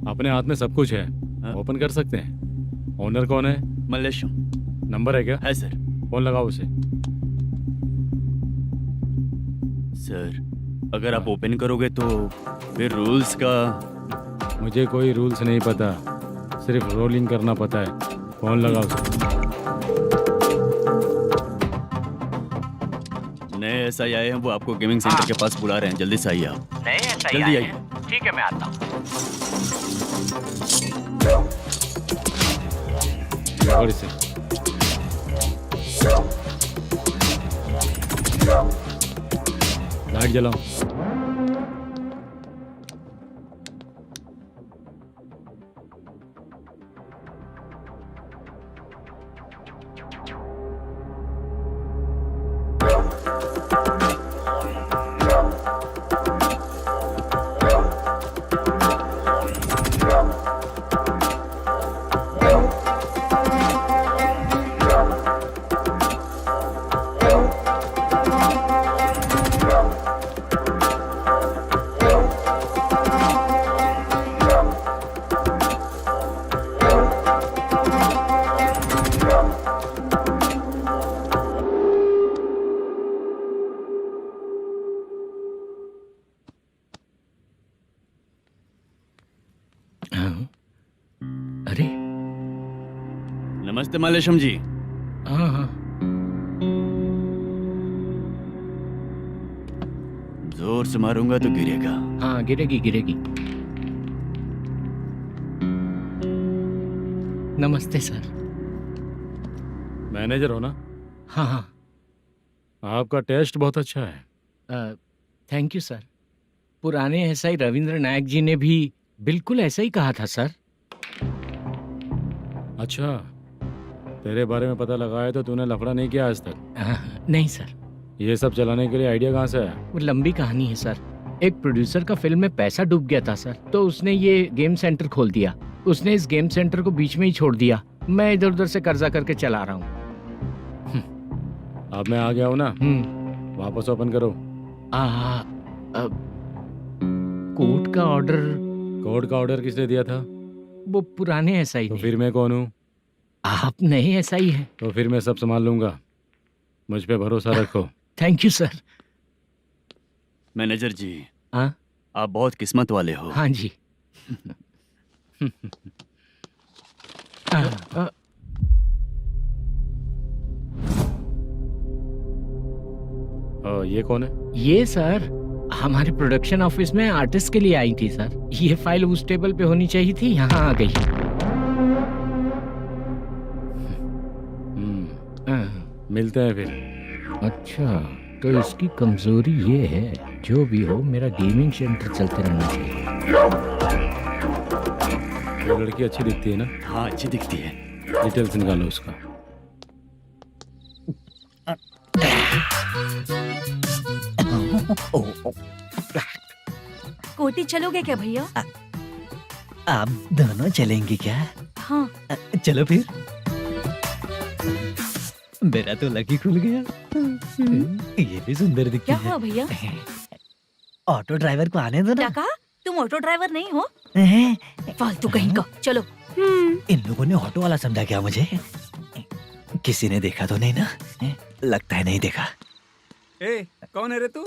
अपने हाथ में सब कुछ है, ओपन कर सकते हैं। ओनर कौन है? मल्लेशम। नंबर है क्या? है सर। फोन लगाओ उसे। सर अगर आप ओपन करोगे तो फिर रूल्स का। मुझे कोई रूल्स नहीं पता, सिर्फ रोलिंग करना पता है। फोन लगाओ उसे। नए एसआई आए हैं, वो आपको गेमिंग सेंटर के पास बुला रहे हैं, जल्दी से आइए आप। नए एसआई जल्दी आए आइए। हैं। ठीक है मैं आता हूँ। पकड़ इसे। लाइट जलाओ। अरे नमस्ते मल्लेशम जी। हाँ हाँ। जोर से मारूंगा तो गिरेगा। हाँ गिरेगी गिरेगी। नमस्ते सर। मैनेजर हो ना? हाँ हाँ। आपका टेस्ट बहुत अच्छा है। Thank you sir. पुराने एसआई रविंद्र नायक जी ने भी बिल्कुल ऐसा ही कहा था सर। अच्छा, तेरे बारे में पता लगा है तो तूने लफड़ा नहीं किया आज तक? नहीं सर। ये सब चलाने के लिए आइडिया कहाँ से आया? वो लंबी कहानी है सर। एक प्रोड्यूसर का फिल्म में पैसा डूब गया था सर, तो उसने ये गेम सेंटर खोल दिया। उसने इस गेम सेंटर को बीच में ही छोड़ दिया। मैं इधर उधर से कर्जा करके चला रहा हूँ। अब मैं आ गया हूँ ना, वापस ओपन करो। कोर्ट का ऑर्डर। कोर्ट का ऑर्डर किसने दिया था? वो पुराने एसआई तो ने। फिर मैं कौन हूँ? आप नए एसआई हैं। तो फिर मैं सब संभाल लूंगा, मुझ पे भरोसा रखो। Thank you sir. मैनेजर जी, हाँ? आप बहुत किस्मत वाले हो। हाँ जी। ये कौन है? ये सर हमारे प्रोडक्शन ऑफिस में आर्टिस्ट के लिए आई थी सर। ये फाइल उस टेबल पे होनी चाहिए थी, यहाँ आ गई। मिलते हैं फिर। अच्छा, तो इसकी कमजोरी ये है, जो भी हो मेरा गेमिंग सेंटर चलते रहना चाहिए। वो लड़की अच्छी दिखती है ना? हाँ, अच्छी दिखती है। डिटेल्स निकालो उसका। कोटी चलोगे क्या भैया? आप दोनों चलेंगे क्या? हाँ। चलो फिर। मेरा तो लकी खुल गया। ये भी सुंदर दिखती क्या है। हुआ भैया? ऑटो ड्राइवर को आने दो क्या ना। कहा? तुम ऑटो ड्राइवर नहीं हो? फालतू कहीं का। चलो। इन लोगों ने ऑटो वाला समझा क्या मुझे? किसी ने देखा तो नहीं ना? लगता है नहीं देखा। ए, कौन है रे तू?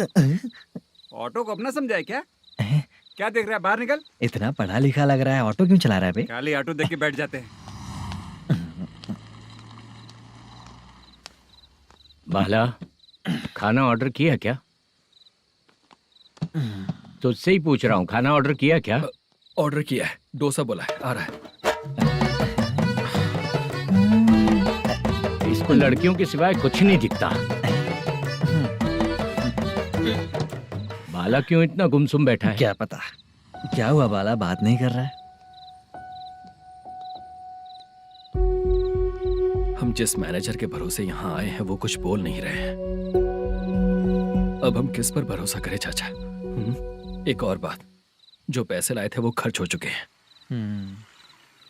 ऑटो को अपना समझा है क्या? क्या देख रहा है? बाहर निकल। इतना पढ़ा लिखा लग रहा है, ऑटो क्यों चला रहा है बे? खाली ऑटो देख के बैठ जाते हैं। बाला, खाना ऑर्डर किया क्या? तुझसे ही पूछ रहा हूँ, खाना ऑर्डर किया क्या? ऑर्डर किया है, डोसा बोला है, आ रहा है। इसको लड़कियों के सिवाय कुछ नहीं दिखता। बाला क्यों इतना गुमसुम बैठा है? क्या पता क्या हुआ, बाला बात नहीं कर रहा है। हम जिस मैनेजर के भरोसे यहाँ आए हैं वो कुछ बोल नहीं रहे हैं। अब हम किस पर भरोसा करें चाचा? एक और बात, जो पैसे लाए थे वो खर्च हो चुके हैं।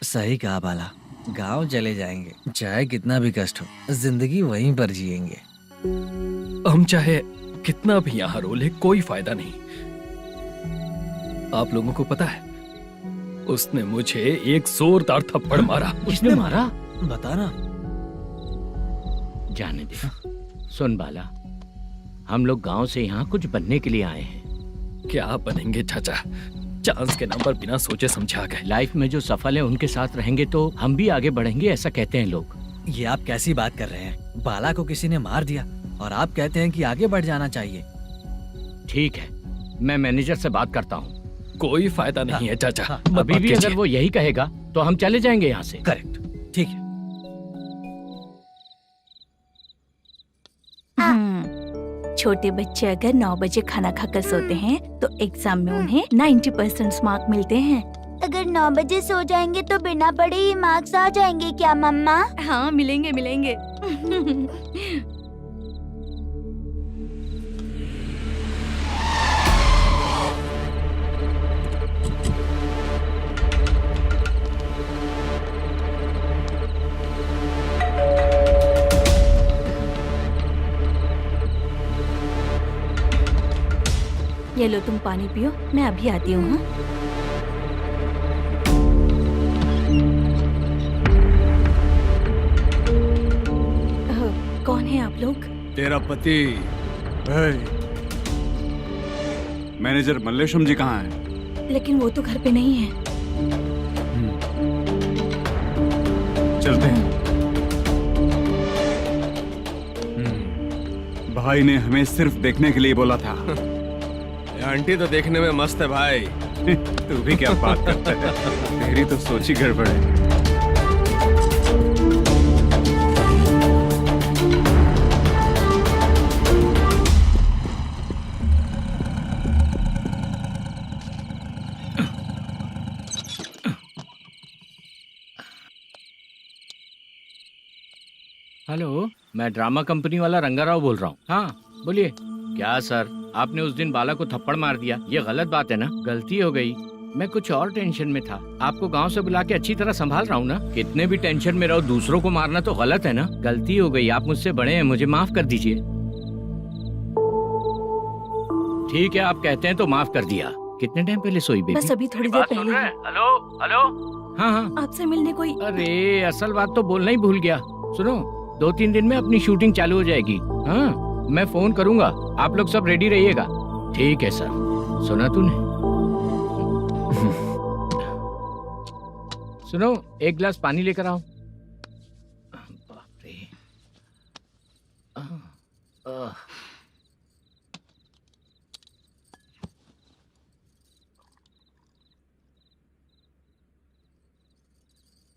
सही कहा बाला, गांव चले जाएंगे, चाहे कितना भी कष्ट हो, जिंदगी वहीं पर जिएंगे। हम चाहे कितना भी यहाँ रो ले, कोई फायदा नहीं। आप लोगों को पता है, उसने मुझे एक जोरदार थप्पड़ मारा। उसने मारा? बता ना। जाने दे। सुन बाला, हम लोग गांव से यहाँ कुछ बनने के लिए आए हैं। क्या बनेंगे चाचा? चांस के नाम पर बिना सोचे समझे आ गए। लाइफ में जो सफल है उनके साथ रहेंगे तो हम भी आगे बढ़ेंगे, ऐसा कहते हैं लोग। ये आप कैसी बात कर रहे हैं? बाला को किसी ने मार दिया और आप कहते हैं कि आगे बढ़ जाना चाहिए। ठीक है, मैं मैनेजर से बात करता हूँ। कोई फायदा नहीं है चाचा। अभी भी अगर वो यही कहेगा तो हम चले जाएंगे यहाँ से। करेक्ट, ठीक है। छोटे बच्चे अगर 9 बजे खाना खाकर सोते हैं तो एग्जाम में उन्हें 90% मार्क मिलते हैं। अगर 9 बजे सो जाएंगे तो बिना पढ़े ही मार्क्स आ जाएंगे क्या मम्मा? हाँ, मिलेंगे मिलेंगे। ये लो, तुम पानी पियो, मैं अभी आती हूँ। हाँ? कौन है आप लोग? तेरा पति। मैनेजर मल्लेशम जी कहाँ हैं? लेकिन वो तो घर पे नहीं है। चलते हैं। भाई ने हमें सिर्फ देखने के लिए बोला था। आंटी तो देखने में मस्त है भाई। तू भी क्या बात करता है? तेरी तो सोच ही गड़बड़ है। हेलो, मैं ड्रामा कंपनी वाला रंगाराव बोल रहा हूँ। हाँ बोलिए। क्या सर, आपने उस दिन बाला को थप्पड़ मार दिया, ये गलत बात है ना? गलती हो गई, मैं कुछ और टेंशन में था। आपको गांव से बुला के अच्छी तरह संभाल रहा हूँ ना। कितने भी टेंशन में रहो, दूसरों को मारना तो गलत है ना। गलती हो गई, आप मुझसे बड़े हैं, मुझे माफ कर दीजिए। ठीक है, आप कहते हैं तो माफ कर दिया। कितने टाइम पहले सोई बेबी? बस अभी थोड़ी देर पहले। Hello hello. हाँ हाँ, आपसे मिलने कोई। अरे असल बात तो बोलना ही भूल गया। सुनो, 2-3 दिन में अपनी शूटिंग चालू हो जाएगी। हाँ, मैं फोन करूंगा, आप लोग सब रेडी रहिएगा। ठीक है सर। सुना तूने? सुनो, एक गिलास पानी लेकर आओ। बाप रे।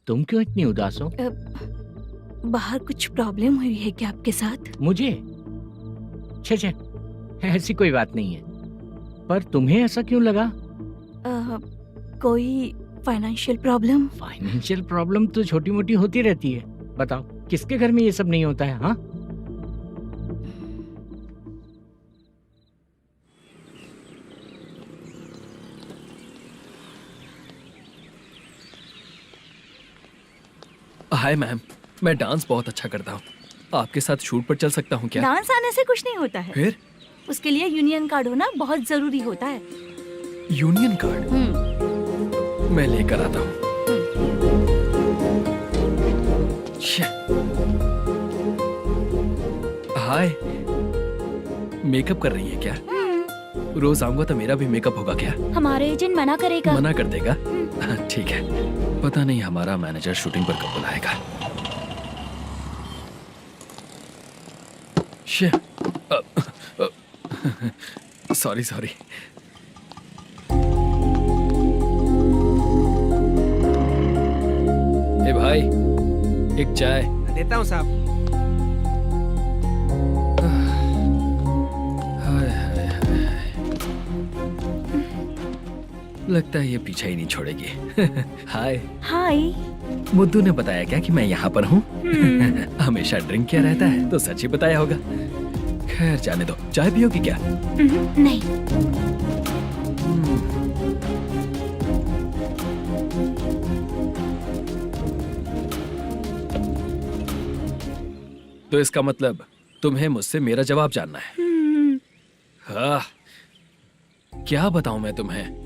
तुम क्यों इतनी उदास हो? बाहर कुछ प्रॉब्लम हुई है क्या आपके साथ? मुझे? छे, ऐसी कोई बात नहीं है। पर तुम्हें ऐसा क्यों लगा? कोई फाइनेंशियल प्रॉब्लम? फाइनेंशियल प्रॉब्लम तो छोटी मोटी होती रहती है। बताओ, किसके घर में ये सब नहीं होता है? हाँ, हाय मैम, मैं डांस बहुत अच्छा करता हूँ। आपके साथ शूट पर चल सकता हूँ क्या? डांस आने से कुछ नहीं होता है। फिर? उसके लिए यूनियन कार्ड होना बहुत जरूरी होता है। Union card? मैं लेकर आता हूँ। हाय, मेकअप कर रही है क्या? रोज आऊंगा तो मेरा भी मेकअप होगा क्या? हमारे एजेंट मना करेगा। मना कर देगा? ठीक है, पता नहीं हमारा मैनेजर शूटिंग पर कब बुलाएगा। सॉरी। ए भाई, एक चाय। देता हूँ साहब। लगता है ये पीछा ही नहीं छोड़ेगी। हाय। हाय। मुद्दू ने बताया क्या कि मैं यहाँ पर हूँ? हमेशा ड्रिंक किया रहता है तो सच ही बताया होगा। खैर जाने दो, चाय पियोगी क्या? नहीं। तो इसका मतलब तुम्हें मुझसे मेरा जवाब जानना है? हाँ, क्या बताऊं मैं तुम्हें?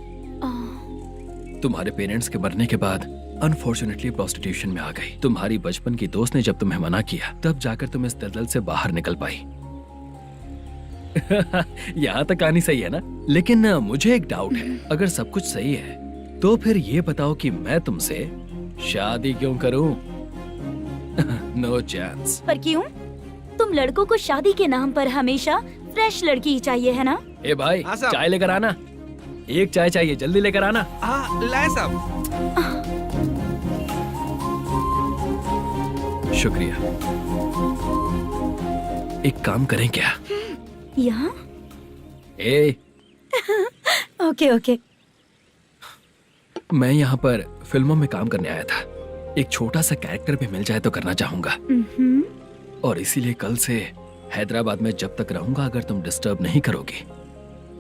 तुम्हारे पेरेंट्स के मरने के बाद अनफॉर्चुनेटली प्रोस्टिट्यूशन में आ गई। तुम्हारी बचपन की दोस्त ने जब तुम्हें मना किया, तब जाकर तुम इस दलदल से बाहर निकल पाई। यहाँ तक कहानी सही है ना? लेकिन मुझे एक डाउट है। अगर सब कुछ सही है तो फिर ये बताओ कि मैं तुमसे शादी क्यों करूं? No chance. पर क्यों? तुम लड़कों को शादी के नाम पर हमेशा फ्रेश लड़की ही चाहिए, है ना? ए भाई, चाय लेकर आना। एक चाय चाहिए, जल्दी लेकर आना। हाँ, लाए साहब। शुक्रिया। एक काम करें क्या? यहाँ? ए, ओके। मैं यहाँ पर फिल्मों में काम करने आया था। एक छोटा सा कैरेक्टर भी मिल जाए तो करना चाहूंगा। और इसीलिए कल से हैदराबाद में जब तक रहूंगा, अगर तुम डिस्टर्ब नहीं करोगी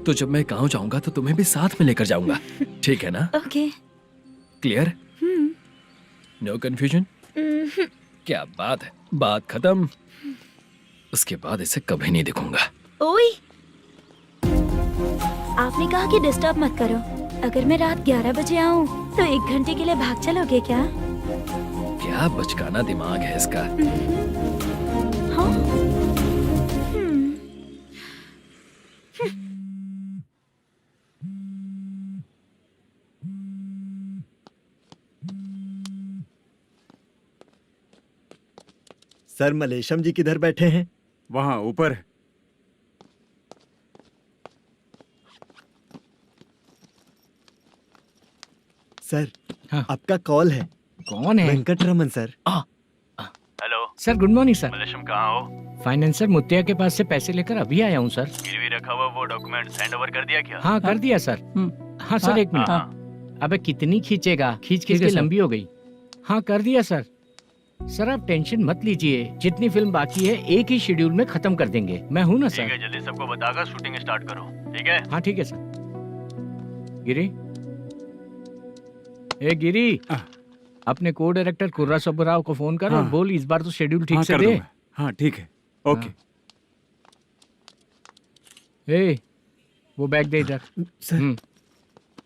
तो जब मैं गांव जाऊंगा तो तुम्हें भी साथ में लेकर जाऊंगा। ठीक है ना? ओके। क्लियर? No confusion? क्या बात है, बात खत्म। उसके बाद इसे कभी नहीं दिखूंगा। ओए, आपने कहा कि डिस्टर्ब मत करो। अगर मैं रात 11 बजे आऊँ तो 1 घंटे के लिए भाग चलोगे क्या? क्या बचकाना दिमाग है इसका। हाँ? सर, मलेशम जी किधर बैठे हैं? वहाँ ऊपर। सर, हाँ। आपका कॉल है। कौन है? Venkataraman sir. Hello sir, good morning sir. Malesham, कहाँ हो? फाइनेंसर मुत्तिया के पास से पैसे लेकर अभी आया हूँ सर। गिरवी रखा हुआ वो डॉक्यूमेंट हैंड ओवर कर दिया क्या? हाँ, कर दिया सर। हाँ सर, 1 मिनट। अबे कितनी खींचेगा, खींच के लंबी हो गई। हाँ, कर दिया सर। सर आप टेंशन मत लीजिए, जितनी फिल्म बाकी है एक ही शेड्यूल में खत्म कर देंगे। मैं हूँ ना ठीक सर। है, जल्दी सबको बताकर शूटिंग स्टार्ट करो, ठीक है? हाँ ठीक है सर। गिरी, ए गिरी, अपने को डायरेक्टर कुर्रा सुब्बराव को फोन कर और बोल इस बार तो शेड्यूल ठीक से दे। हाँ ठीक है, ओके। ए, वो बैग दे इधर।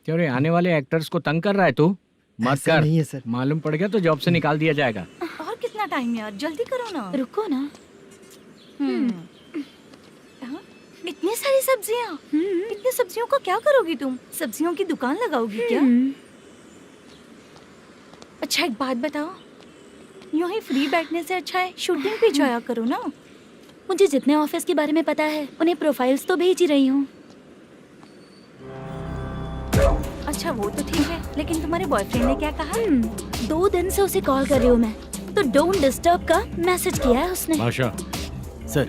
क्यों रे, आने वाले एक्टर्स को तंग कर रहा है तू? मत ऐसा कर। नहीं है सर। मालूम पड़ गया तो जॉब से निकाल दिया जाएगा। और कितना टाइम यार, जल्दी करो ना। रुको ना। हाँ? इतनी सारी सब्जियाँ, इतनी सब्जियों का क्या करोगी तुम? सब्जियों की दुकान लगाओगी क्या? अच्छा एक बात बताओ, यूं ही फ्री बैठने से अच्छा है शूटिंग पे जाया करो ना। मुझे जितने ऑफिस के बारे में पता है उन्हें प्रोफाइल्स तो भेज ही रही हूँ। अच्छा वो तो ठीक है, लेकिन तुम्हारे बॉयफ्रेंड ने क्या कहा? 2 दिन से उसे कॉल कर रही हूँ मैं, तो डोंट डिस्टर्ब का मैसेज किया है उसने। भाषा सर,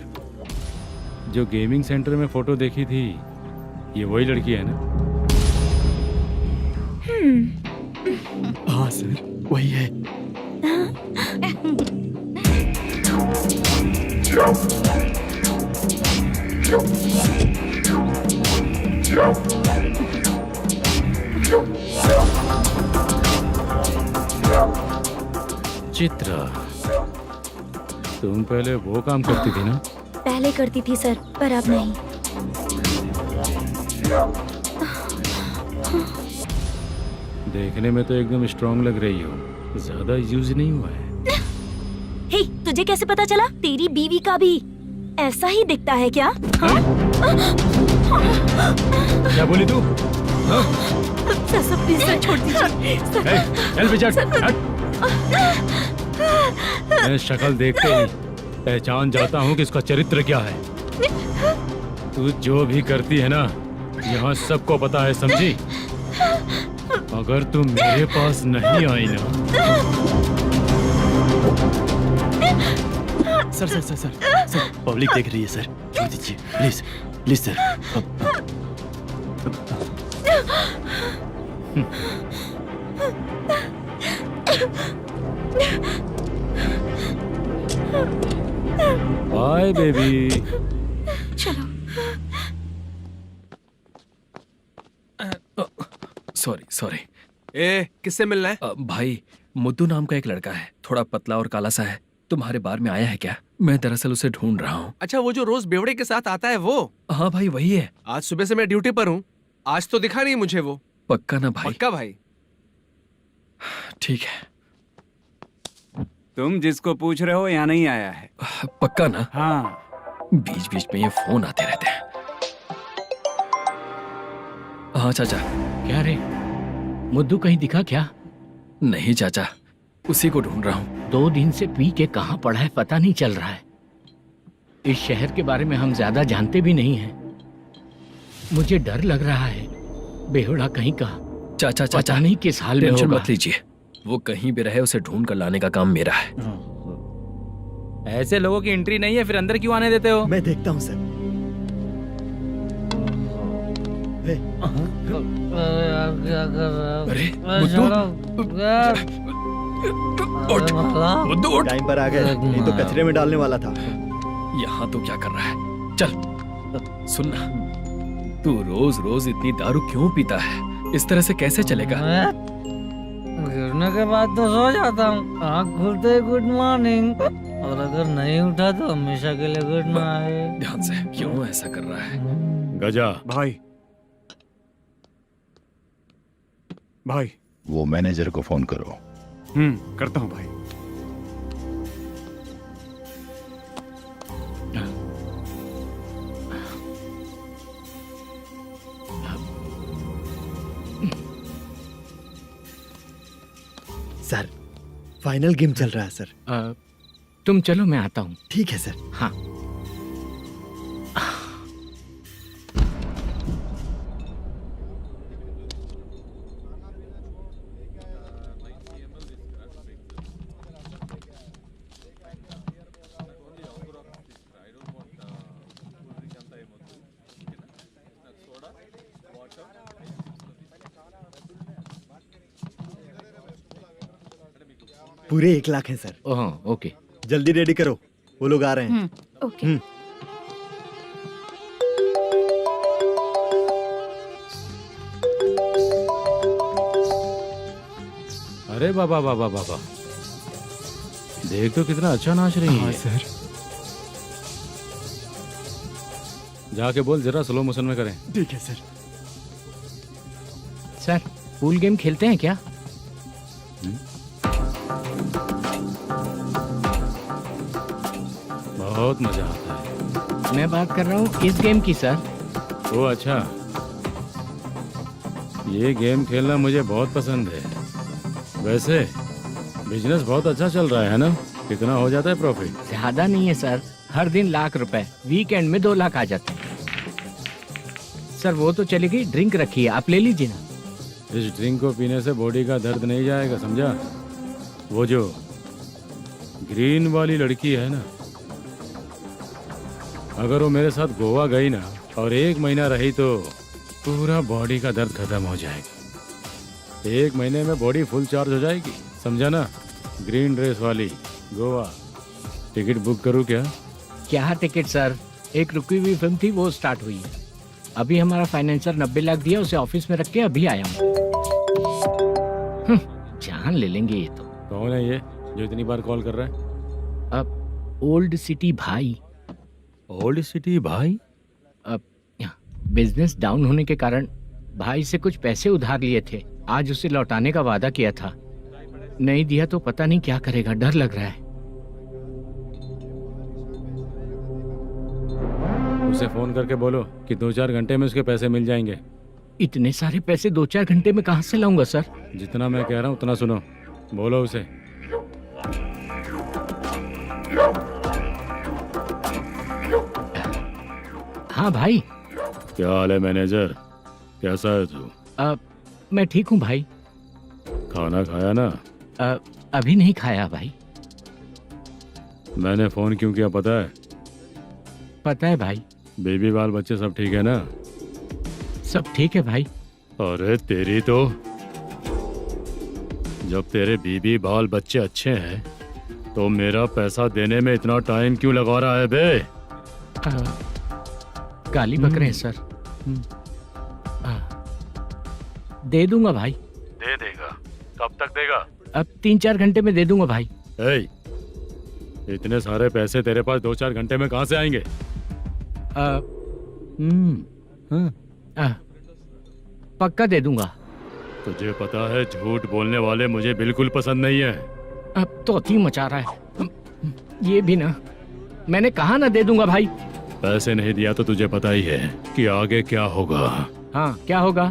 जो गेमिंग सेंटर में फोटो देखी थी, ये वही लड़की है ना? हाँ सर, वही है। चित्रा, तुम पहले वो काम करती थी ना? पहले करती थी सर, पर अब नहीं। देखने में तो एकदम स्ट्रांग लग रही हो, ज्यादा यूज नहीं हुआ है। हे, तुझे कैसे पता चला? तेरी बीवी का भी ऐसा ही दिखता है क्या? हाँ? क्या बोली तू? सर प्लीज सर, छोड़ दीजिए। चल बेटा, मैं शक्ल देखते ही पहचान जाता हूँ कि इसका चरित्र क्या है। तू जो भी करती है ना, यहाँ सबको पता है, समझी? अगर तू मेरे पास नहीं आई ना। Sir sir sir sir sir, public देख रही है सर, छोड़ दीजिए please please sir. Bye baby. चलो। Sorry sorry. ए, किससे मिलना है? भाई, मुद्दू नाम का एक लड़का है, थोड़ा पतला और काला सा है। तुम्हारे बार में आया है क्या? मैं दरअसल उसे ढूंढ रहा हूँ। अच्छा, वो जो रोज बेवड़े के साथ आता है वो? हाँ भाई, वही है। आज सुबह से मैं ड्यूटी पर हूँ, आज तो दिखा नहीं मुझे वो। पक्का ना भाई? पक्का भाई। ठीक है। तुम जिसको पूछ रहे हो यहाँ नहीं आया है? पक्का ना? हाँ। बीच बीच में ये फोन आते रहते हैं। हाँ चाचा। क्या रे, मुद्दू कहीं दिखा क्या? नहीं चाचा, उसी को ढूंढ रहा हूँ। 2 दिन से पी के कहाँ पड़ा है पता नहीं चल रहा है। इस शहर के बारे में हम ज्यादा जानते भी नहीं हैं। मुझे डर लग रहा है, बेहुड़ा कहीं का। चाचा चाचा, नहीं किस हाल में टेंशन होगा। मत लीजिए, वो कहीं भी रहे उसे ढूंढ कर लाने का काम मेरा है। ऐसे लोगों की एंट्री नहीं है, फिर अंदर क्यों आने देते हो? मैं देखता हूँ सर। अरे मुद्दू उठ। टाइम पर आ गए, नहीं तो कचरे में डालने वाला था। यहाँ तो क्या कर रहा है? चल सुनना, तू रोज रोज इतनी दारू क्यों पीता है? इस तरह से कैसे चलेगा? गिरने के बाद तो सो जाता हूँ, आँख खुलते ही गुड मॉर्निंग, और अगर नहीं उठा तो हमेशा के लिए गुड नाइट। ध्यान से, क्यों ऐसा कर रहा है? गजा भाई, भाई वो मैनेजर को फोन करो। करता हूँ भाई। सर, फाइनल गेम चल रहा है सर। तुम चलो, मैं आता हूँ। ठीक है सर। हाँ। पूरे 1 लाख है सर। Oh okay. जल्दी रेडी करो, वो लोग आ रहे हैं। ओके। अरे बाबा बाबा बाबा, देख तो कितना अच्छा नाच रही है। सर। जाके बोल जरा स्लो मोशन में करें। ठीक है सर। सर पूल गेम खेलते हैं क्या? बहुत मजा आता है। मैं बात कर रहा हूँ इस गेम की सर। ओ अच्छा, ये गेम खेलना मुझे बहुत पसंद है। वैसे बिजनेस बहुत अच्छा चल रहा है ना? कितना हो जाता है प्रॉफिट? ज्यादा नहीं है सर, हर दिन लाख रुपए, वीकेंड में 2 लाख आ जाते हैं। सर वो तो चलेगी, ड्रिंक रखी है, आप ले लीजिए ना। इस ड्रिंक को पीने से बॉडी का दर्द नहीं जाएगा, समझा? वो जो ग्रीन वाली लड़की है ना, अगर वो मेरे साथ गोवा गई ना और 1 महीना रही तो पूरा बॉडी का दर्द खत्म हो जाएगा। 1 महीने में बॉडी फुल चार्ज हो जाएगी, समझा ना? ग्रीन ड्रेस वाली गोवा। टिकट बुक करूं क्या? क्या टिकट सर, एक रुकी हुई फिल्म थी वो स्टार्ट हुई है। अभी हमारा फाइनेंसर 90 लाख दिया, उसे ऑफिस में रख के अभी आया हूँ। जान ले लेंगे ये तो। कौन है ये जो इतनी बार कॉल कर रहा है? अब ओल्ड सिटी भाई। ओल्ड सिटी भाई? अब बिजनेस डाउन होने के कारण भाई से कुछ पैसे उधार लिए थे, आज उसे लौटाने का वादा किया था। नहीं दिया तो पता नहीं क्या करेगा, डर लग रहा है। उसे फोन करके बोलो कि 2-4 घंटे में उसके पैसे मिल जाएंगे। इतने सारे पैसे 2-4 घंटे में कहाँ से लाऊंगा सर? जितना मैं कह रहा हूँ उतना सुनो, बोलो उसे। हाँ भाई। क्या हाल है मैनेजर, कैसा है तू? मैं ठीक हूँ भाई। खाना खाया ना? अभी नहीं खाया भाई। मैंने फोन क्यों किया पता है? पता है भाई। बेबी बाल बच्चे सब ठीक है ना? सब ठीक है भाई। अरे तेरी तो, जब तेरे बीबी बाल बच्चे अच्छे हैं तो मेरा पैसा देने में इतना टाइम क्यों लगा रहा है बे? गाली बक रहे हैं सर। दे दूंगा भाई। दे देगा? कब तक देगा? अब 3-4 घंटे में दे दूंगा भाई। इतने सारे पैसे तेरे पास 2-4 घंटे में कहाँ से आएंगे? पक्का दे दूंगा। तुझे पता है झूठ बोलने वाले मुझे बिल्कुल पसंद नहीं है। अब तो थी मचा रहा है ये भी ना। मैंने कहा ना दे दूंगा भाई। पैसे नहीं दिया तो तुझे पता ही है कि आगे क्या होगा। हाँ क्या होगा?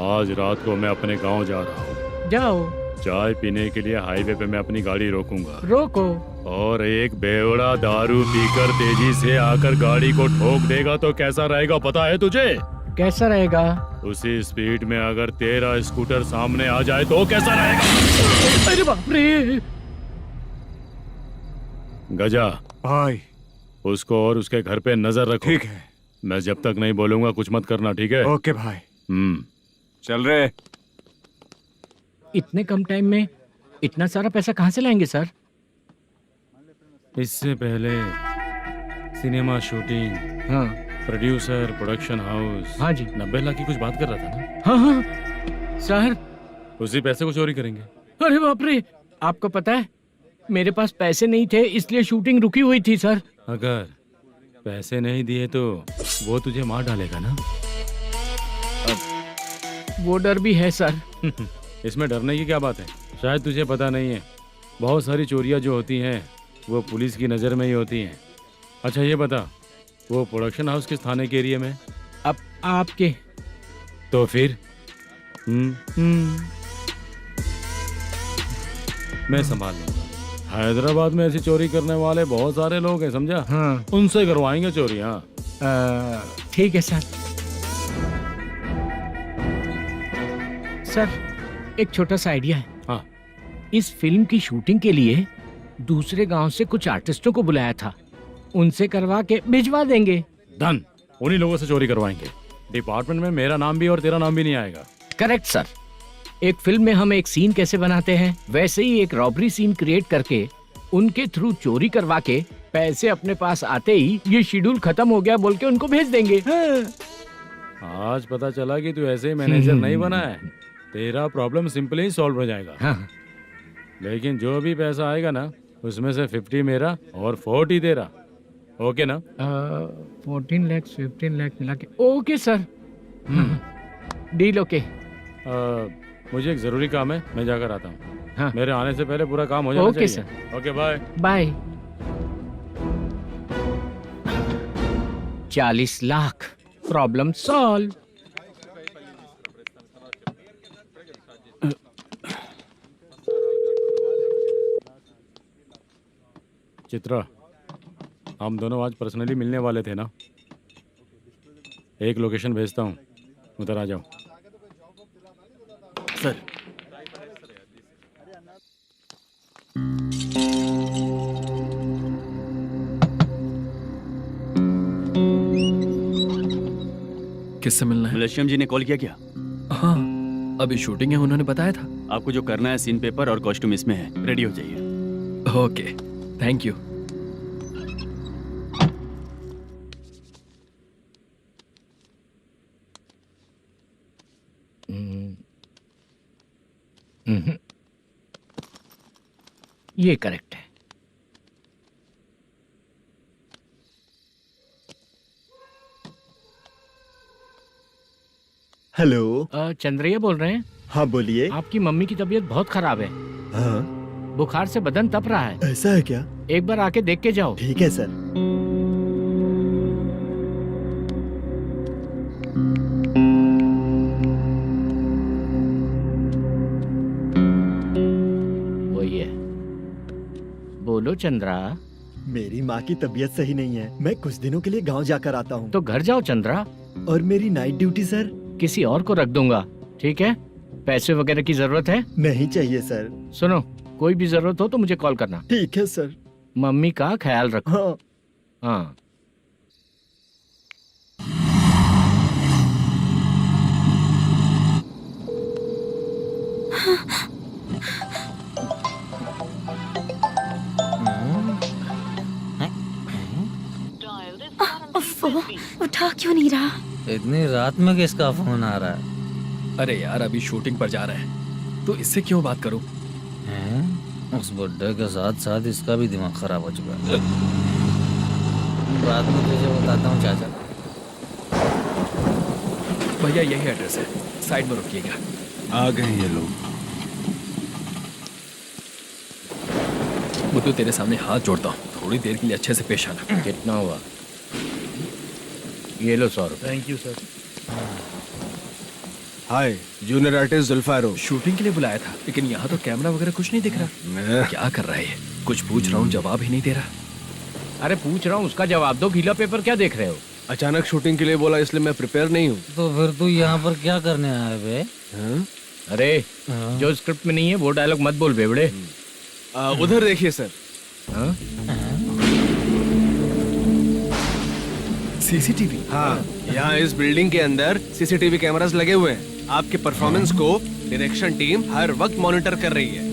आज रात को मैं अपने गांव जा रहा हूँ। जाओ। चाय पीने के लिए हाईवे पे मैं अपनी गाड़ी रोकूंगा। रोको। और एक बेवड़ा दारू पीकर तेजी से आकर गाड़ी को ठोक देगा तो कैसा रहेगा पता है तुझे? कैसा रहेगा? उसी स्पीड में अगर तेरा स्कूटर सामने आ जाए तो कैसा रहेगा? अरे बाप रे। गजा भाई, उसको और उसके घर पे नजर रखो। ठीक है। मैं जब तक नहीं बोलूंगा कुछ मत करना, ठीक है? ओके भाई। चल रहे। इतने कम टाइम में इतना सारा पैसा कहाँ से लाएंगे सर? इससे पहले सिनेमा शूटिंग, हाँ, प्रोड्यूसर, प्रोडक्शन हाउस। हाँ जी। 90 लाख की कुछ बात कर रहा था ना? हाँ हाँ सर। उसी पैसे को चोरी करेंगे। अरे बाप रे, आपको पता है मेरे पास पैसे नहीं थे इसलिए शूटिंग रुकी हुई थी सर। अगर पैसे नहीं दिए तो वो तुझे मार डालेगा ना? वो डर भी है सर। इसमें डरने की क्या बात है? शायद तुझे पता नहीं है, बहुत सारी चोरियां जो होती हैं वो पुलिस की नज़र में ही होती हैं। अच्छा ये बता, वो प्रोडक्शन हाउस किस थाने के एरिया में? अब आपके। तो फिर मैं संभाल लूंगा। हैदराबाद में ऐसी चोरी करने वाले बहुत सारे लोग हैं, समझा? हाँ। उनसे करवाएंगे चोरी। हाँ ठीक है सर। सर एक छोटा सा आइडिया है। हाँ। इस फिल्म की शूटिंग के लिए दूसरे गांव से कुछ आर्टिस्टों को बुलाया था, उनसे करवा के भिजवा देंगे। डन। उन्हीं लोगों से चोरी करवाएंगे। डिपार्टमेंट में मेरा नाम भी और तेरा नाम भी नहीं आएगा। Correct sir. एक फिल्म में हम एक सीन कैसे बनाते हैं, वैसे ही एक रॉबरी सीन क्रिएट करके उनके थ्रू चोरी करवा के पैसे अपने पास आते ही ये शेड्यूल खत्म हो गया बोल के उनको भेज देंगे। आज पता चला कि तू ऐसे ही मैनेजर नहीं बना है। तेरा प्रॉब्लम सिंपली ही सॉल्व हो जाएगा। हाँ। लेकिन जो भी पैसा आएगा ना, उसमें से 50 मेरा और 40 तेरा। ओके ना? 14 लाख 15 लाख मिला के ओके सर। Deal okay. मुझे एक जरूरी काम है, मैं जाकर आता हूँ। हाँ। मेरे आने से पहले पूरा काम हो जाना ओके चाहिए। Sir. Okay bye bye. 40 lakh problem solve. Chitra, हम दोनों आज पर्सनली मिलने वाले थे ना? एक लोकेशन भेजता हूँ, उधर आ जाओ। सर किससे मिलना है? मलेशियम जी ने कॉल किया क्या? हाँ, अभी शूटिंग है, उन्होंने बताया था। आपको जो करना है, सीन पेपर और कॉस्ट्यूम इसमें है, रेडी हो जाइए। Okay, thank you. ये करेक्ट है। हेलो। चंद्रैया बोल रहे हैं? हाँ बोलिए। आपकी मम्मी की तबीयत बहुत खराब है। हाँ। बुखार से बदन तप रहा है। ऐसा है क्या? एक बार आके देख के जाओ। ठीक है सर। वही है। बोलो चंद्रा। मेरी माँ की तबीयत सही नहीं है, मैं कुछ दिनों के लिए गांव जाकर आता हूँ। तो घर जाओ चंद्रा। और मेरी नाइट ड्यूटी सर? किसी और को रख दूंगा, ठीक है? पैसे वगैरह की जरूरत है? नहीं चाहिए सर। सुनो, कोई भी जरूरत हो तो मुझे कॉल करना। ठीक है सर। मम्मी का ख्याल रखो। हाँ। हाँ। उठा क्यों नहीं रहा? इतनी रात में किसका फोन आ रहा है? अरे यार, अभी शूटिंग पर जा रहे हैं, तो इससे क्यों बात करूं? उस बुड्ढे के साथ साथ इसका भी दिमाग खराब हो चुका है। रात में तुझे बताता हूँ चाचा। भैया यही एड्रेस है, साइड में रुकिएगा। आ गए ये लोग। बुद्धू, तेरे सामने हाथ जोड़ता हूँ, थोड़ी देर के लिए अच्छे से पेश आना। कितना हुआ? ये लो 100 रुपए। Thank you sir. Hi, junior artist Zulfar. Shooting के लिए बुलाया था, लेकिन यहाँ तो कैमरा वगैरह कुछ नहीं दिख रहा। क्या कर रहा है ये? कुछ पूछ रहा हूँ, जवाब ही नहीं दे रहा। अरे पूछ रहा हूँ, उसका जवाब दो। गीला पेपर क्या देख रहे हो? अचानक शूटिंग के लिए बोला, इसलिए मैं प्रिपेयर नहीं हूँ। तो फिर तू यहाँ पर क्या करने आया बे? अरे जो स्क्रिप्ट में नहीं है वो डायलॉग मत बोल बेवड़े। उधर देखिए सर। सीसीटीवी? हाँ, यहाँ इस बिल्डिंग के अंदर सीसीटीवी कैमरास लगे हुए हैं। आपके परफॉर्मेंस को डायरेक्शन टीम हर वक्त मॉनिटर कर रही है।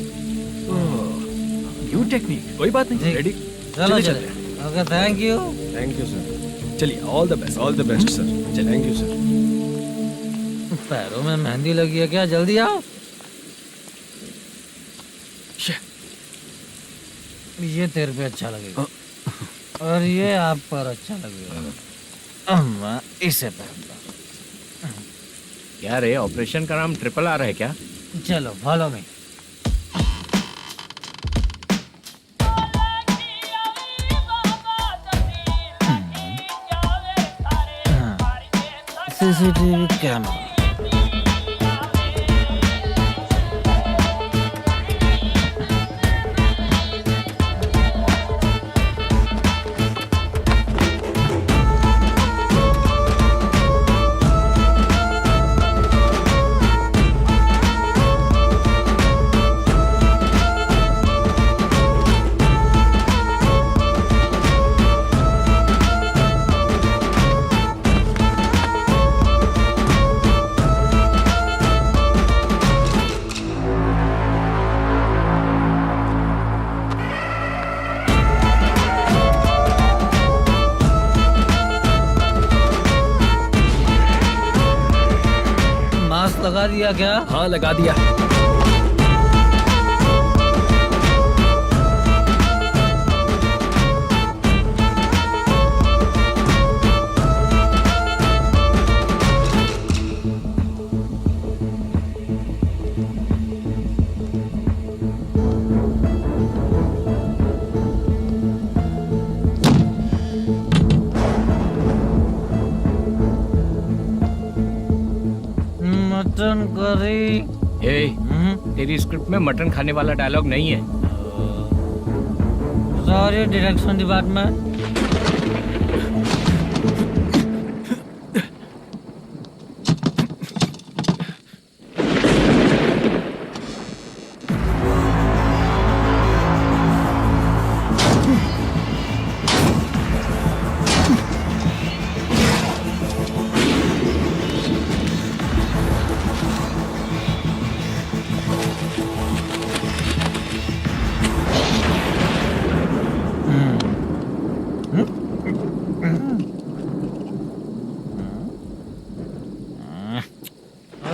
न्यू टेक्निक, कोई बात नहीं। रेडी? चलो चले। Okay, thank you. Thank you sir. चलिए, all the best. All the best sir. Thank you sir. पैरों में मेहंदी लगी है क्या? जल्दी आओ। ये तेरे पे अच्छा लगेगा और ये आप पर अच्छा लगेगा। मैं इसे पहनता। क्या रे, ऑपरेशन का नाम ट्रिपल आर है क्या? चलो follow me. CCTV camera. Mask लगा दिया क्या? हाँ लगा दिया। Mutton curry. तेरी स्क्रिप्ट में मटन खाने वाला डायलॉग नहीं है। Sorry direction department.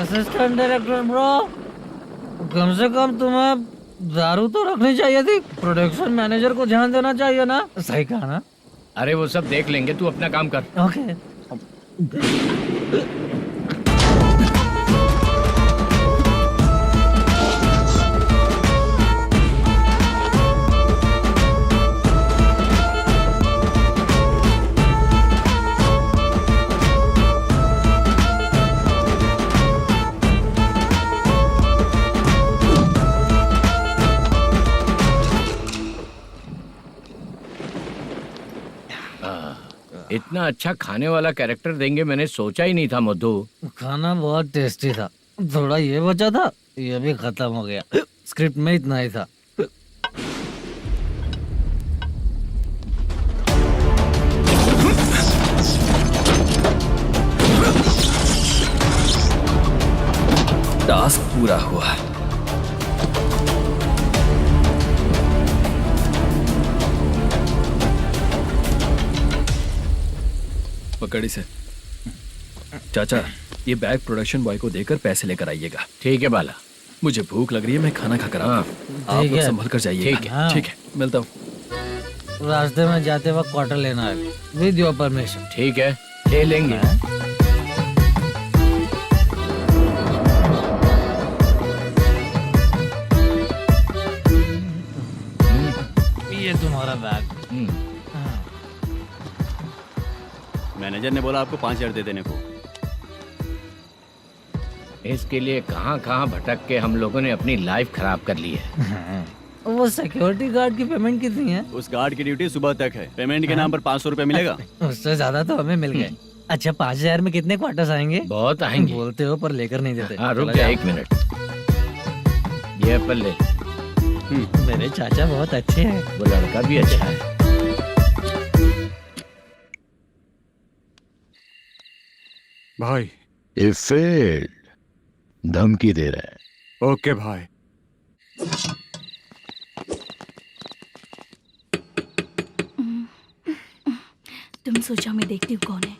Assistant director bro, कम से कम तुम्हें दारू तो रखनी चाहिए थी। प्रोडक्शन मैनेजर को ध्यान देना चाहिए ना। सही कहा ना? अरे वो सब देख लेंगे, तू अपना काम कर। ओके। इतना अच्छा खाने वाला कैरेक्टर देंगे मैंने सोचा ही नहीं था मधु। खाना बहुत टेस्टी था। थोड़ा ये बचा था, ये भी खत्म हो गया। स्क्रिप्ट में इतना ही था। टास्क पूरा हुआ। पकड़ी से चाचा, ये बैग प्रोडक्शन बॉय को देकर पैसे लेकर आइएगा। ठीक है बाला। मुझे भूख लग रही है, मैं खाना खाकर आता हूँ। आप लोग संभल कर जाइए। ठीक है। ठीक है, मिलता हूँ। रास्ते में जाते वक्त क्वार्टर लेना है, विद योर परमिशन। ठीक है, ले लेंगे। ये तुम्हारा बैग। मैनेजर ने बोला आपको 5,000 दे देने को। इसके लिए कहाँ कहाँ भटक के हम लोगों ने अपनी लाइफ खराब कर ली है। वो सिक्योरिटी गार्ड की पेमेंट कितनी है? उस गार्ड की ड्यूटी सुबह तक है। पेमेंट के नाम पर 500 रुपए मिलेगा। उससे ज्यादा तो हमें मिल गए। अच्छा 5,000 में कितने क्वार्टर्स आएंगे? बहुत आएंगे। बोलते हो पर लेकर नहीं देते। हाँ रुक जा 1 मिनट। ये एप्पल ले। मेरे चाचा बहुत अच्छे हैं। वो लड़का भी अच्छा है। भाई ये फेल्ड धमकी दे रहा है। ओके भाई। तुम सोचो मैं देखती हूँ कौन है।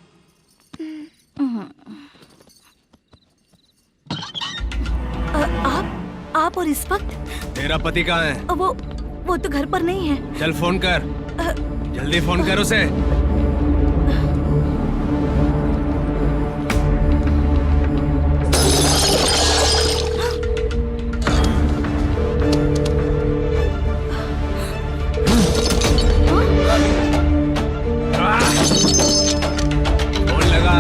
आप और इस वक्त? तेरा पति कहाँ है? वो तो घर पर नहीं है। चल फोन कर, जल्दी फोन कर उसे। फोन लगा।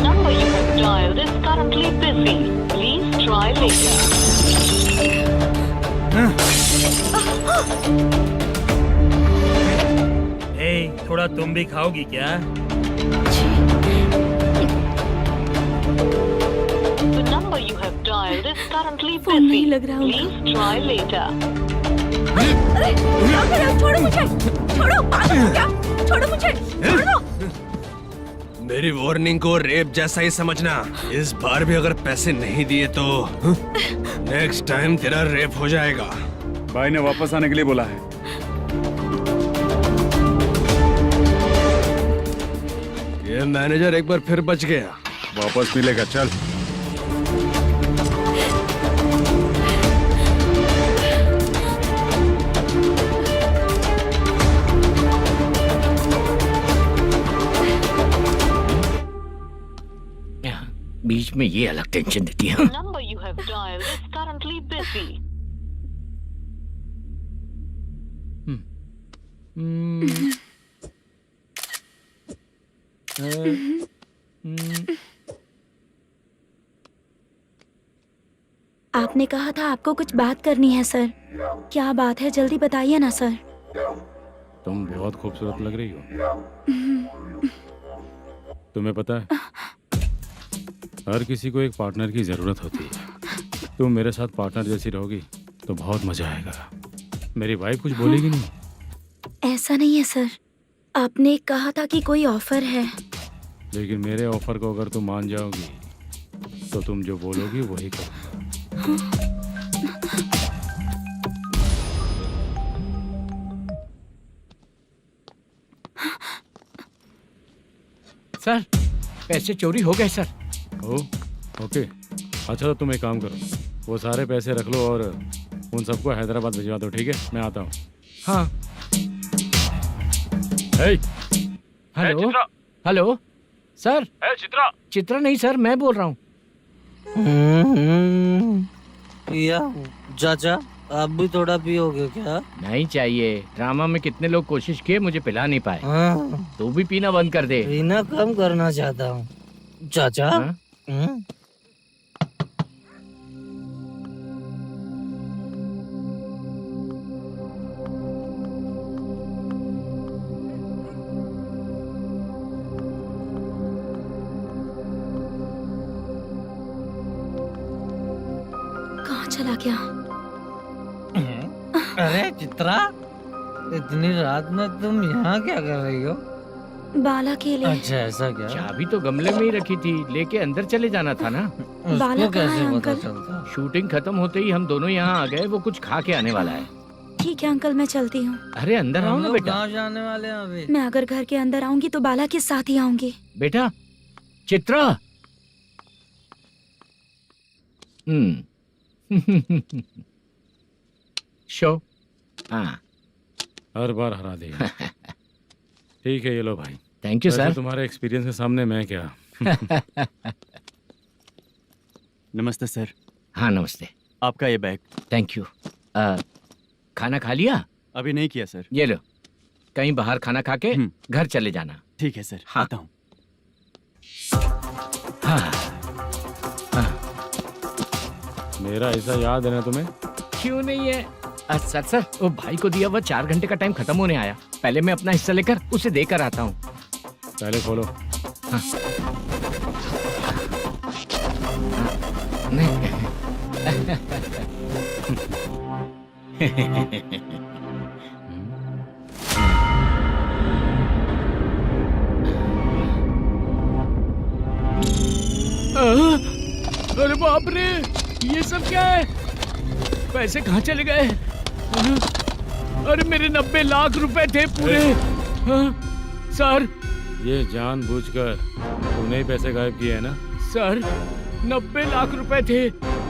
number you have dialed is currently busy. Please try later. थोड़ा तुम भी खाओगी क्या? The number you have dialed is currently phone नहीं busy. लग रहा होगा। Please try later. अरे क्या कर रहे हो? छोड़ो मुझे, छोड़ो, पागल हो क्या? छोड़ो मुझे, छोड़ो। मेरी वार्निंग को रेप जैसा ही समझना। इस बार भी अगर पैसे नहीं दिए तो नेक्स्ट टाइम तेरा रेप हो जाएगा। भाई ने वापस आने के लिए बोला है। ये मैनेजर एक बार फिर बच गया। वापस मिलेगा, चल। बीच में ये अलग टेंशन देती है। The number you have dialed is currently busy. आपने कहा था आपको कुछ बात करनी है सर। क्या बात है, जल्दी बताइए ना सर। तुम बहुत खूबसूरत लग रही हो। तुम्हें पता है, हर किसी को एक पार्टनर की जरूरत होती है। तुम मेरे साथ पार्टनर जैसी रहोगी तो बहुत मजा आएगा। मेरी वाइफ कुछ बोलेगी नहीं? ऐसा नहीं है सर, आपने कहा था कि कोई ऑफर है। लेकिन मेरे ऑफर को अगर तुम मान जाओगी तो तुम जो बोलोगी वही करो। सर, पैसे चोरी हो गए सर। ओके, अच्छा तो तुम एक काम करो, वो सारे पैसे रख लो और उन सबको हैदराबाद भिजवा दो, ठीक है? मैं आता हूँ। हाँ। Hello hello sir. Chitra? Chitra नहीं सर, मैं बोल रहा हूँ। या चाचा, आप भी थोड़ा पियोगे क्या? नहीं चाहिए। ड्रामा में कितने लोग कोशिश किए, मुझे पिला नहीं पाए। तू भी पीना बंद कर दे। पीना कम करना चाहता हूँ चाचा। कहाँ चला गया? अरे चित्रा, इतनी रात में तुम यहाँ क्या कर रही हो? बाला के लिए। अच्छा ऐसा क्या? चाबी तो गमले में ही रखी थी, लेके अंदर चले जाना था ना। बाला उसको कहाँ है कैसे पता अंकल? चलता? शूटिंग खत्म होते ही हम दोनों यहाँ आ गए। वो कुछ खा के आने वाला है। ठीक है अंकल, मैं चलती हूँ। अरे अंदर आओ हम ना लोग बेटा। कहाँ जाने वाले हैं अभी? मैं अगर घर के अंदर आऊंगी तो बाला के साथ ही आऊंगी। बेटा चित्रा। शो। हाँ, हर बार हरा देगा। ठीक है, ये लो भाई। थैंक यू वैसे सर। तुम्हारे एक्सपीरियंस के सामने मैं क्या। नमस्ते सर। हाँ नमस्ते। आपका ये बैग। Thank you. खाना खा लिया? अभी नहीं किया सर। ये लो, कहीं बाहर खाना खा के घर चले जाना। ठीक है सर। हाँ। आता हूँ। हाँ। मेरा ऐसा याद है ना तुम्हें? क्यों नहीं है? सर सर, वो भाई को दिया हुआ 4 घंटे का टाइम खत्म होने आया। पहले मैं अपना हिस्सा लेकर उसे देकर आता हूँ। पहले खोलो। हाँ। अरे बाप रे, ये सब क्या है? पैसे कहाँ चले गए? अरे मेरे 90 लाख रुपए थे पूरे। सर, ये जानबूझकर तूने ही पैसे गायब किए हैं ना? सर 90 लाख रुपए थे।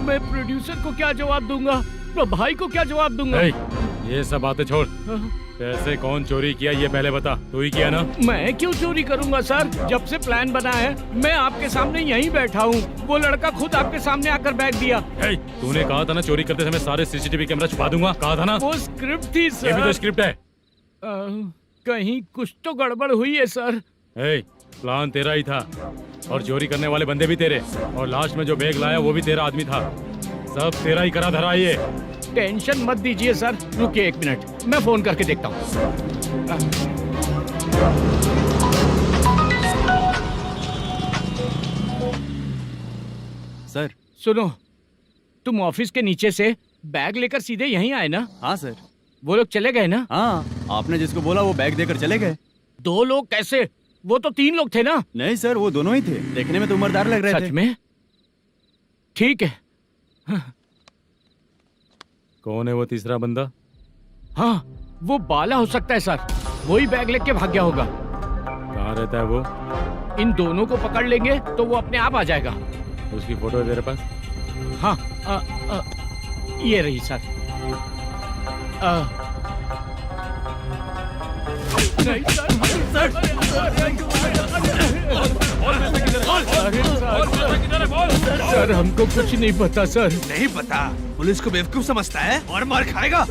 मैं प्रोड्यूसर को क्या जवाब दूंगा, तो भाई को क्या जवाब दूंगा? ये सब बातें छोड़। पैसे कौन चोरी किया ये पहले बता। तू ही किया ना? मैं क्यों चोरी करूंगा सर? जब से प्लान बना है मैं आपके सामने यहीं बैठा हूँ। वो लड़का खुद आपके सामने आकर बैग दिया। तूने कहा था ना चोरी करते समय सारे सीसीटीवी कैमरा छुपा दूंगा, कहा था ना? वो स्क्रिप्ट थी सर। ये भी तो स्क्रिप्ट है। कहीं कुछ तो गड़बड़ हुई है सर। प्लान तेरा ही था और चोरी करने वाले बंदे भी तेरे, और लास्ट में जो बैग लाया वो भी तेरा आदमी था। सब तेरा ही करा धरा। ये टेंशन मत दीजिए सर। रुकिए 1 मिनट, मैं फोन करके देखता हूँ। सर सुनो, तुम ऑफिस के नीचे से बैग लेकर सीधे यहीं आए ना? हाँ सर। वो लोग चले गए ना? हाँ, आपने जिसको बोला वो बैग देकर चले गए। 2 लोग कैसे? वो तो 3 लोग थे ना? नहीं सर, वो दोनों ही थे। देखने में तो उम्रदार लग रहे थे। सच में? ठीक है। कौन है वो तीसरा बंदा? हाँ, वो बाला हो सकता है सर। वही बैग लेके भाग गया होगा। कहाँ रहता है वो? इन दोनों को पकड़ लेंगे तो वो अपने आप आ जाएगा। उसकी फोटो है तेरे पास? हाँ ये रही सर। नहीं सर हमको कुछ नहीं पता सर। नहीं पता? पुलिस को बेवकूफ समझता है और मार खाएगा।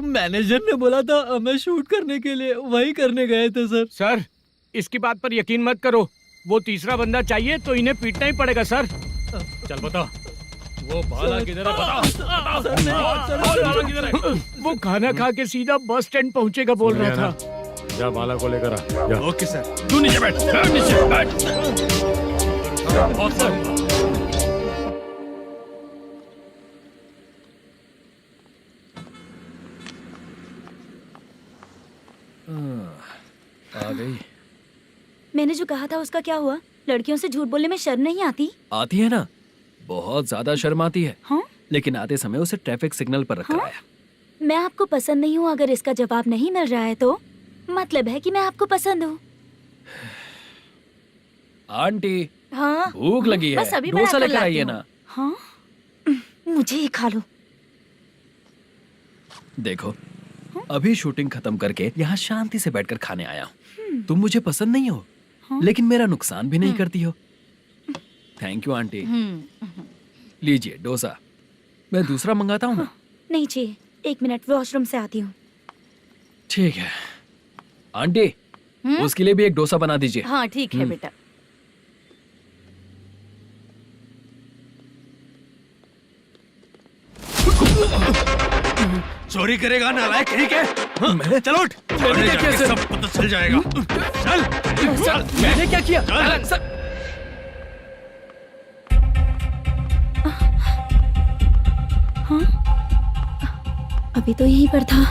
मैनेजर ने बोला था हमें शूट करने के लिए, वही करने गए थे सर। सर इसकी बात पर यकीन मत करो, वो तीसरा बंदा चाहिए तो इन्हें पीटना ही पड़ेगा सर। चल बता, वो बाला किधर है? बता। बाला किधर है? वो खाना खा के सीधा बस स्टैंड पहुंचेगा बोल रहा था। जा बाला को लेकर आ। जा। Okay sir. तू नीचे बैठ, नीचे बैठ। आ गई। मैंने जो कहा था उसका क्या हुआ? लड़कियों से झूठ बोलने में शर्म नहीं आती? आती है ना, बहुत ज्यादा शर्म आती है। हाँ? लेकिन आते समय उसे ट्रैफिक सिग्नल पर रखा हाँ? है। मैं आपको पसंद नहीं हूँ अगर इसका जवाब नहीं मिल रहा है तो मतलब है कि मैं आपको पसंद हूँ। आंटी हाँ? भूख लगी है, बस अभी डोसा बना कर लेकर आइए लाती ना। हूँ। हाँ? मुझे ही खा लो। देखो अभी शूटिंग खत्म करके यहाँ शांति से बैठकर खाने आया हूँ। तुम मुझे पसंद नहीं हो, लेकिन मेरा नुकसान भी नहीं करती हो। Thank you aunty. लीजिए डोसा। मैं दूसरा मंगाता हूँ ना? नहीं चाहिए, 1 मिनट वॉशरूम से आती हूँ। ठीक है आंटी, उसके लिए भी एक डोसा बना दीजिए। हाँ ठीक है बेटा। चोरी करेगा नालायक कहीं के? हाँ, चलो उठ। मैंने क्या किया? सब पता चल जाएगा। चल सर मैंने क्या किया? सर हाँ? अभी तो यहीं पर था।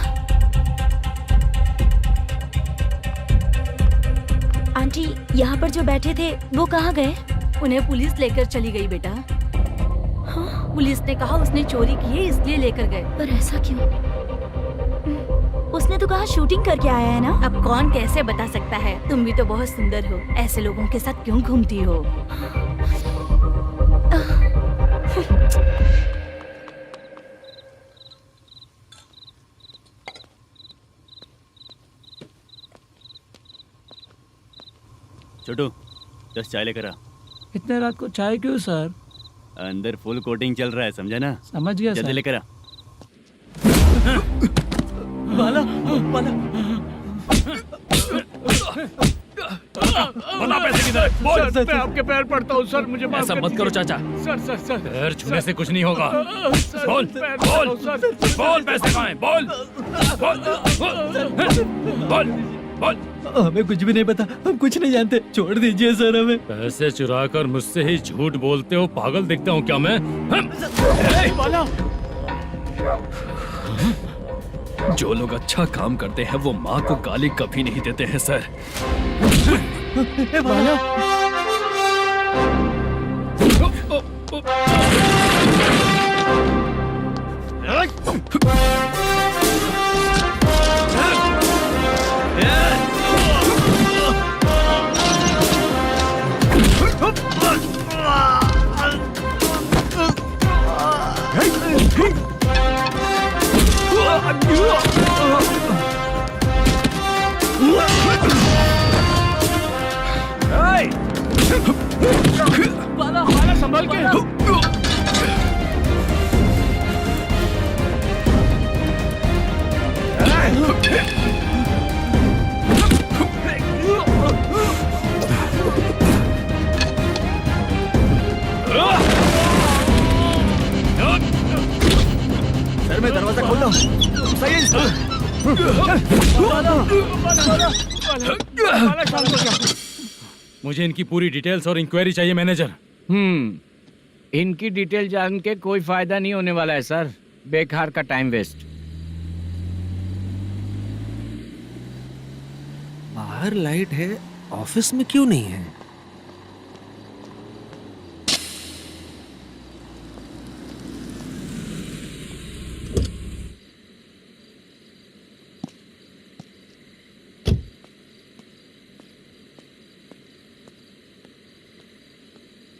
आंटी यहाँ पर जो बैठे थे वो कहाँ गए? उन्हें पुलिस लेकर चली गई बेटा। हाँ? पुलिस ने कहा उसने चोरी की है इसलिए लेकर गए। पर ऐसा क्यों? उसने तो कहा शूटिंग करके आया है ना। अब कौन कैसे बता सकता है? तुम भी तो बहुत सुंदर हो, ऐसे लोगों के साथ क्यों घूमती हो? छोटू 10 चाय लेकर आ। इतने रात को चाय क्यों सर? अंदर फुल कोटिंग चल रहा है, समझा ना? समझ गया जल्दी सर। लेकर आ। बाला बाला बता पैसे किधर है? बोल। सर मैं आपके पैर पड़ता हूँ सर, मुझे माफ ऐसा कर मत करो दीजिए। चाचा। सर सर सर पैर छूने से कुछ नहीं होगा। सर, बोल पैर बोल पड़ता हूँ, सर। बोल, पैसे कहाँ हैं? बोल बोल बोल बोल। हमें कुछ भी नहीं पता, हम कुछ नहीं जानते, छोड़ दीजिए सर हमें। पैसे चुरा कर मुझसे ही झूठ बोलते हो, पागल दिखता हूँ क्या मैं? बाला जो लोग अच्छा काम करते हैं वो माँ को गाली कभी नहीं देते हैं सर। बाला बाला बाला संभाल के। सर मैं दरवाजा खोलता हूँ। सही है। मुझे इनकी पूरी डिटेल्स और इंक्वायरी चाहिए मैनेजर। इनकी डिटेल जान के कोई फायदा नहीं होने वाला है सर, बेकार का टाइम वेस्ट। बाहर लाइट है, ऑफिस में क्यों नहीं है?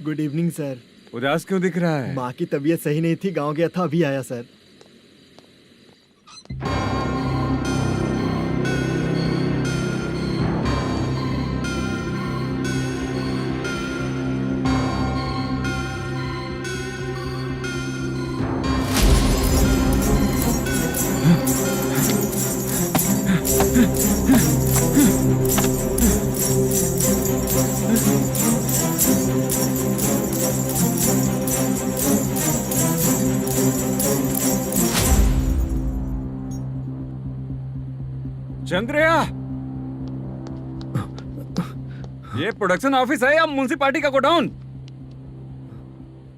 Good evening sir. उदास क्यों दिख रहा है? माँ की तबीयत सही नहीं थी, गांव गया था, अभी आया सर। चंद्रया, ये प्रोडक्शन ऑफिस है या म्युनिसिपालिटी का गोडाउन?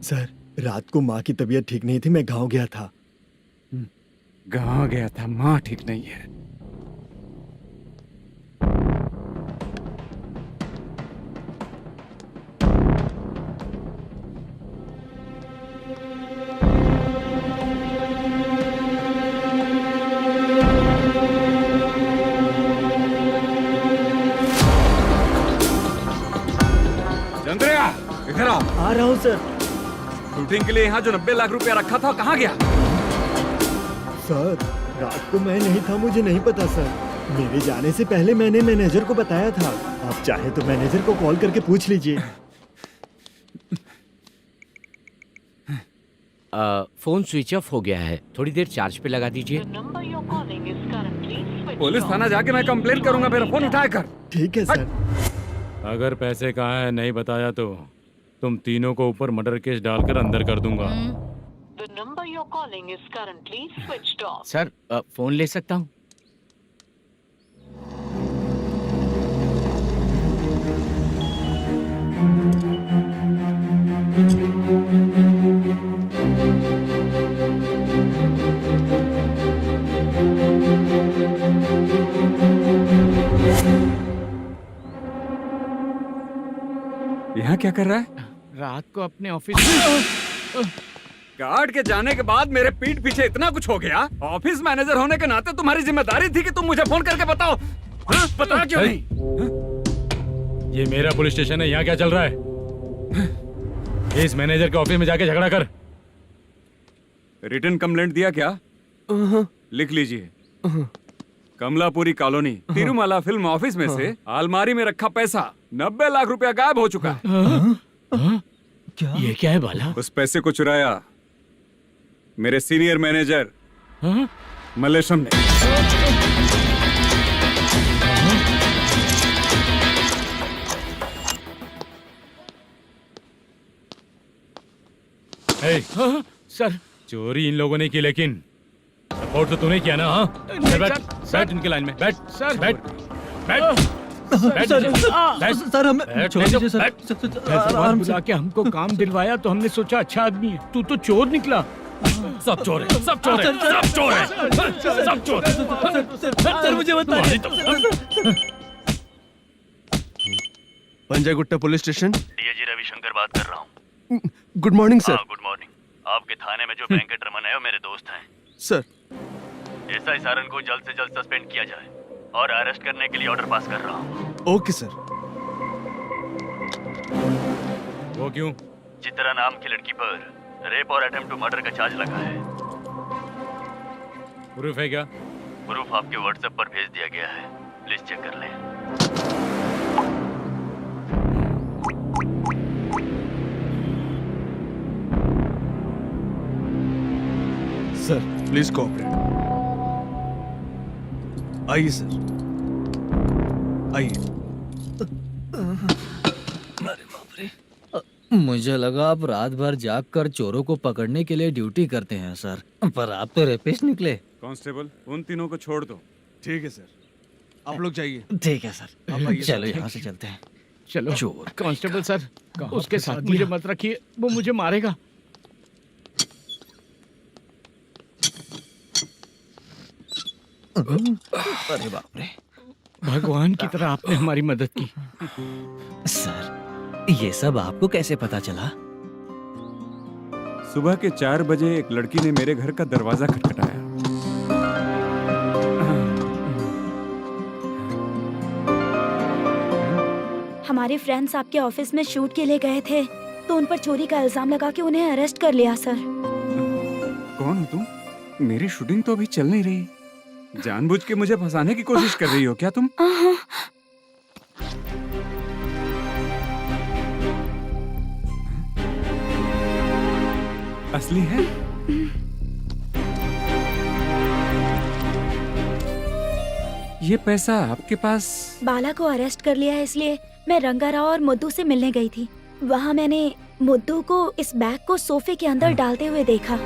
सर, रात को माँ की तबीयत ठीक नहीं थी, मैं गांव गया था। गांव गया था, माँ ठीक नहीं है। चंद्रया, इधर आओ। आ रहा हूँ सर। शूटिंग के लिए यहाँ जो 90 लाख रुपया रखा था, कहाँ गया? सर, रात को मैं नहीं था, मुझे नहीं पता सर। मेरे जाने से पहले मैंने मैनेजर को बताया था। आप चाहे तो मैनेजर को कॉल करके पूछ लीजिए। फोन स्विच ऑफ हो गया है, थोड़ी देर चार्ज पे लगा दीजिए। पुलिस थाना जाके मैं कंप्लेंट करूंगा, मेरा फोन उठाया कर। ठीक है सर। अगर पैसे कहाँ है नहीं बताया तो तुम तीनों को ऊपर मर्डर केस डालकर अंदर कर दूंगा। The number you're calling is currently switched off. Sir, phone ले सकता हूँ? यहाँ क्या कर रहा है? रात को अपने ऑफिस गार्ड के जाने के बाद मेरे पीठ पीछे इतना कुछ हो गया। ऑफिस मैनेजर होने के नाते तुम्हारी जिम्मेदारी थी कि तुम मुझे फोन करके बताओ। हाँ? बता क्यों नहीं? ये मेरा पुलिस स्टेशन है, यहाँ क्या चल रहा है? इस मैनेजर के ऑफिस में जाके झगड़ा कर। रिटन कंप्लेंट दिया क्या? लिख लीजिए। Kamalapuri colony, Tirumala film office में से अलमारी में रखा पैसा 90 लाख रुपया गायब हो चुका है। क्या? ये क्या है बाला? उस पैसे को चुराया मेरे सीनियर मैनेजर मलेशम ने। सर, चोरी इन लोगों ने की, लेकिन सपोर्ट तो तूने किया ना? हाँ, बैठ इनके लाइन में, बैठ सर, बैठ बैठ सर, हमें छोड़ दीजिए सर। बुला के हमको काम दिलवाया तो हमने सोचा अच्छा आदमी है, तू तो चोर निकला। सब चोर है, सब चोर है, सब चोर है, सब चोर है। सर, मुझे बताइए। Panjagutta police station, DIG Ravishankar बात कर रहा हूँ। Good morning sir. Good morning. आपके थाने में जो वेंकट रमन है वो मेरे दोस्त हैं। सर, एसआई सारन को जल्द से जल्द सस्पेंड किया जाए और अरेस्ट करने के लिए ऑर्डर पास कर रहा हूँ। Okay sir. वो क्यों? चित्रा नाम की लड़की पर रेप और अटेम्प्ट टू मर्डर का चार्ज लगा है। प्रूफ है क्या? प्रूफ आपके व्हाट्सएप पर भेज दिया गया है, प्लीज चेक कर लें। Sir, please cooperate. आइए सर, आइए। मुझे लगा आप रात भर जाग कर चोरों को पकड़ने के लिए ड्यूटी करते हैं सर, पर आप तो रेपिस्ट निकले। कांस्टेबल, उन तीनों को छोड़ दो। ठीक है सर, आप लोग जाइए। ठीक है सर, चलो यहाँ से चलते हैं। चलो। चोर कांस्टेबल सर, उसके साथ मुझे मत रखिए, वो मुझे मारेगा। अरे बाप रे, भगवान की तरह आपने हमारी मदद की। सर, ये सब आपको कैसे पता चला? सुबह के 4 बजे एक लड़की ने मेरे घर का दरवाजा खटखटाया। हमारे फ्रेंड्स आपके ऑफिस में शूट के लिए गए थे। तो उन पर चोरी का इल्जाम लगा के उन्हें अरेस्ट कर लिया सर। कौन हो तुम? मेरी शूटिंग तो अभी चल नहीं रही। जानबूझ के मुझे फंसाने की कोशिश कर रही हो क्या तुम? असली है? ये पैसा आपके पास? बाला को अरेस्ट कर लिया है इसलिए मैं रंगाराव और मुद्दू से मिलने गई थी। वहाँ मैंने मुद्दू को इस बैग को सोफे के अंदर डालते हुए देखा।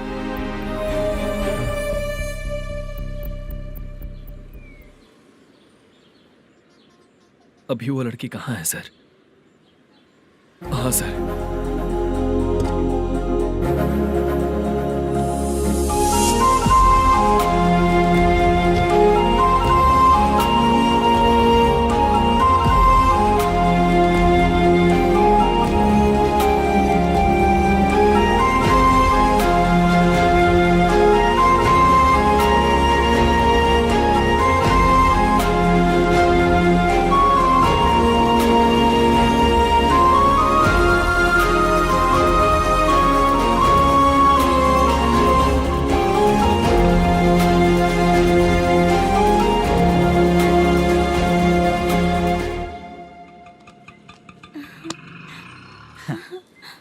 अभी वो लड़की कहाँ है सर? हाँ सर।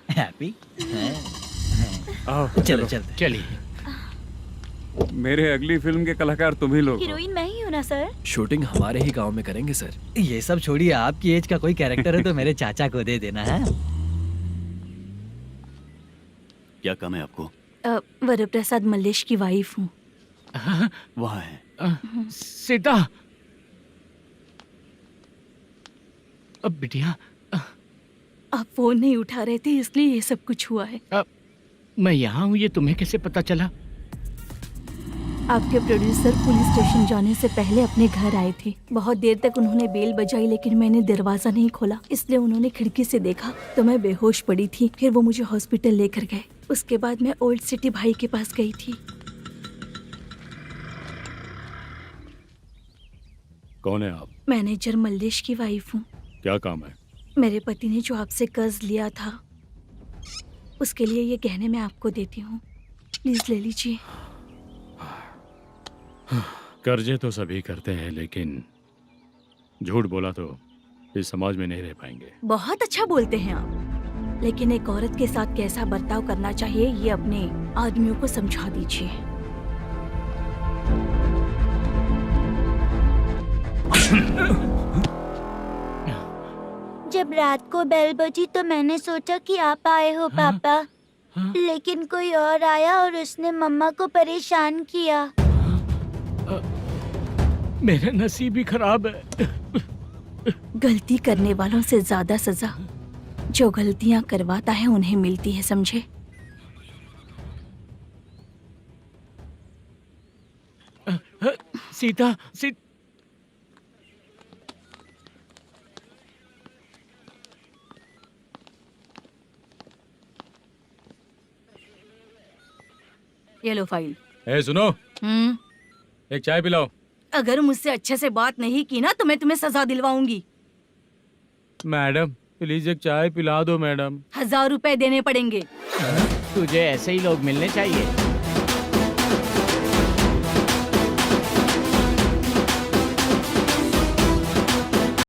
हैप्पी? आओ चलो चलते। चलिए। मेरे अगली फिल्म के कलाकार तुम ही लोग हो। हीरोइन मैं ही हूँ ना सर? शूटिंग हमारे ही गांव में करेंगे सर। ये सब छोड़िए, आपकी एज का कोई कैरेक्टर है तो मेरे चाचा को दे देना है। क्या काम है आपको? वरप्रसाद मल्लेश की वाइफ हूँ। वहाँ है। सीता। अब बिटिया, आप फोन नहीं उठा रहे थे इसलिए ये सब कुछ हुआ है। मैं यहाँ हूँ, ये तुम्हें कैसे पता चला? आपके प्रोड्यूसर पुलिस स्टेशन जाने से पहले अपने घर आए थे। बहुत देर तक उन्होंने बेल बजाई लेकिन मैंने दरवाजा नहीं खोला, इसलिए उन्होंने खिड़की से देखा तो मैं बेहोश पड़ी थी। फिर वो मुझे हॉस्पिटल लेकर गए। उसके बाद मैं ओल्ड सिटी भाई के पास गई थी। कौन है आप? मैनेजर मल्लेश की वाइफ हूँ। क्या काम है? मेरे पति ने जो आपसे कर्ज लिया था उसके लिए ये गहने मैं आपको देती हूँ, प्लीज ले लीजिए। कर्जे तो सभी करते हैं लेकिन झूठ बोला तो इस समाज में नहीं रह पाएंगे। बहुत अच्छा बोलते हैं आप, लेकिन एक औरत के साथ कैसा बर्ताव करना चाहिए ये अपने आदमियों को समझा दीजिए। जब रात को बेल बजी तो मैंने सोचा कि आप आए हो पापा। लेकिन कोई और आया और उसने मम्मा को परेशान किया। मेरा नसीब ही खराब है। गलती करने वालों से ज्यादा सजा जो गलतियां करवाता है उन्हें मिलती है, समझे? सीता, ये लो फाइल। सुनो, एक चाय पिलाओ। अगर मुझसे अच्छे से बात नहीं की ना तो मैं तुम्हें सजा दिलवाऊंगी। मैडम प्लीज एक चाय पिला दो मैडम। 1000 रुपए देने पड़ेंगे। तुझे ऐसे ही लोग मिलने चाहिए।